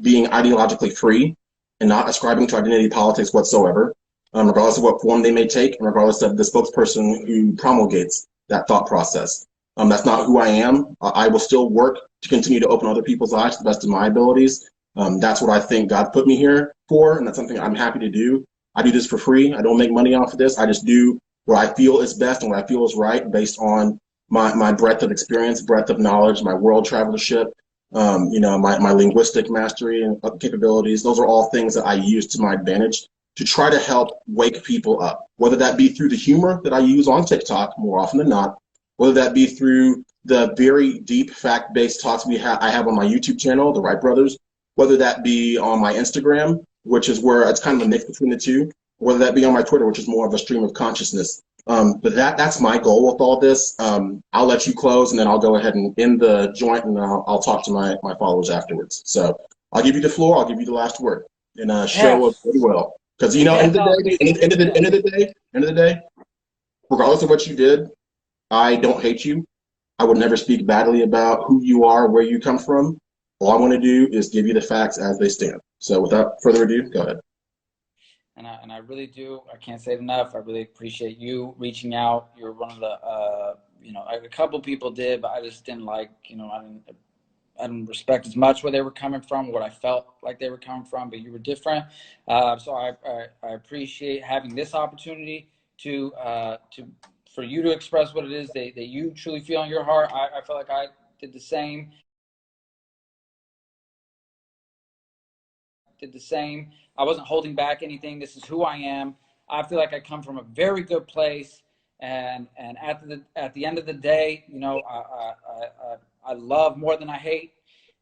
being ideologically free and not ascribing to identity politics whatsoever, regardless of what form they may take, and regardless of the spokesperson who promulgates that thought process. That's not who I am. I will still work to continue to open other people's eyes to the best of my abilities. That's what I think God put me here for, and that's something I'm happy to do. I do this for free. I don't make money off of this. I just do what I feel is best and what I feel is right based on my breadth of experience, breadth of knowledge, my world travelership, my linguistic mastery and capabilities. Those are all things that I use to my advantage to try to help wake people up, whether that be through the humor that I use on TikTok more often than not, whether that be through the very deep fact-based talks I have on my YouTube channel, The Wright Brothers, whether that be on my Instagram, which is where it's kind of a mix between the two, whether that be on my Twitter, which is more of a stream of consciousness. But that's my goal with all this. I'll let you close, and then I'll go ahead and end the joint, and I'll talk to my followers afterwards. So I'll give you the floor. I'll give you the last word, and show up very well. Because end of the day, regardless of what you did, I don't hate you. I would never speak badly about who you are, where you come from. All I want to do is give you the facts as they stand. So without further ado, go ahead. And I really do. I can't say it enough. I really appreciate you reaching out. You're one of the, a couple people did, but I just didn't like, I didn't respect as much where they were coming from, what I felt like they were coming from, but you were different. So I appreciate having this opportunity for you to express what it is that you truly feel in your heart. I felt like I did the same. I wasn't holding back anything. This is who I am. I feel like I come from a very good place, and at the end of the day, I love more than I hate,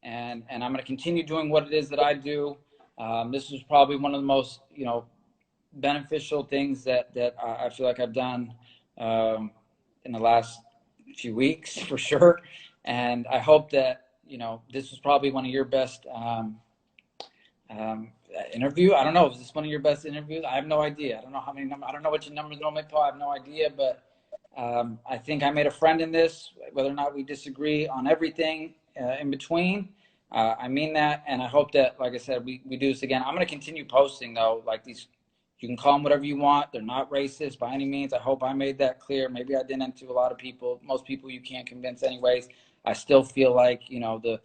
and I'm going to continue doing what it is that I do. This is probably one of the most beneficial things that I feel like I've done in the last few weeks for sure, and I hope that this was probably one of your best. Interview. I don't know. Is this one of your best interviews? I have no idea. I don't know how many numbers. I don't know what your numbers normally put. I have no idea. But I think I made a friend in this. Whether or not we disagree on everything in between, I mean that, and I hope that, like I said, we do this again. I'm going to continue posting though. Like these, you can call them whatever you want. They're not racist by any means. I hope I made that clear. Maybe I didn't to a lot of people. Most people you can't convince anyways. I still feel like the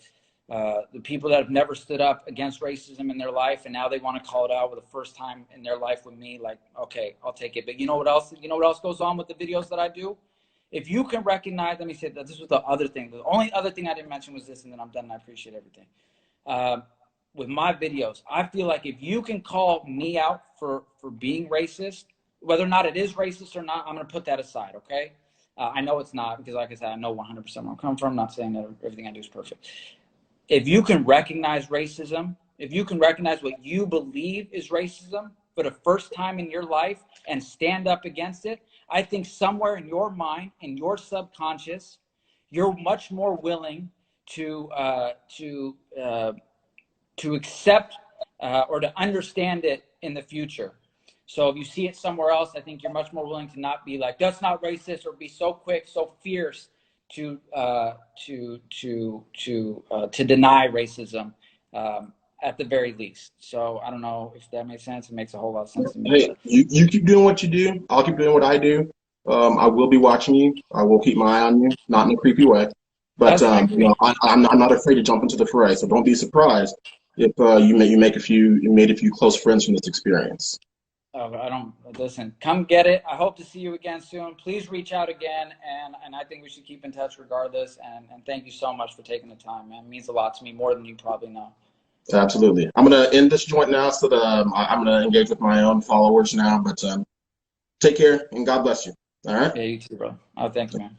people that have never stood up against racism in their life, and now they want to call it out for the first time in their life with me, like, okay, I'll take it. But you know what else goes on with the videos that I do? If you can recognize, let me say that this was the other thing. The only other thing I didn't mention was this, and then I'm done, and I appreciate everything. With my videos, I feel like if you can call me out for being racist, whether or not it is racist or not, I'm going to put that aside, okay? I know it's not, because like I said, I know 100% where I'm coming from. I'm not saying that everything I do is perfect. If you can recognize racism, if you can recognize what you believe is racism for the first time in your life and stand up against it, I think somewhere in your mind, in your subconscious, you're much more willing to accept or to understand it in the future. So if you see it somewhere else, I think you're much more willing to not be like, that's not racist, or be so quick, so fierce to deny racism at the very least. So I don't know if that makes sense. It makes a whole lot of sense to me. Hey, you keep doing what you do. I'll keep doing what I do. I will be watching you. I will keep my eye on you, not in a creepy way. But That's you know, I'm not afraid to jump into the fray. So don't be surprised if you made a few close friends from this experience. Oh, I don't listen. Come get it. I hope to see you again soon. Please reach out again, and I think we should keep in touch regardless. And thank you so much for taking the time, man. It means a lot to me, more than you probably know. Absolutely. I'm gonna end this joint now, so that I'm gonna engage with my own followers now. But take care and God bless you. All right. Yeah, you too, bro. Oh, thank you, man.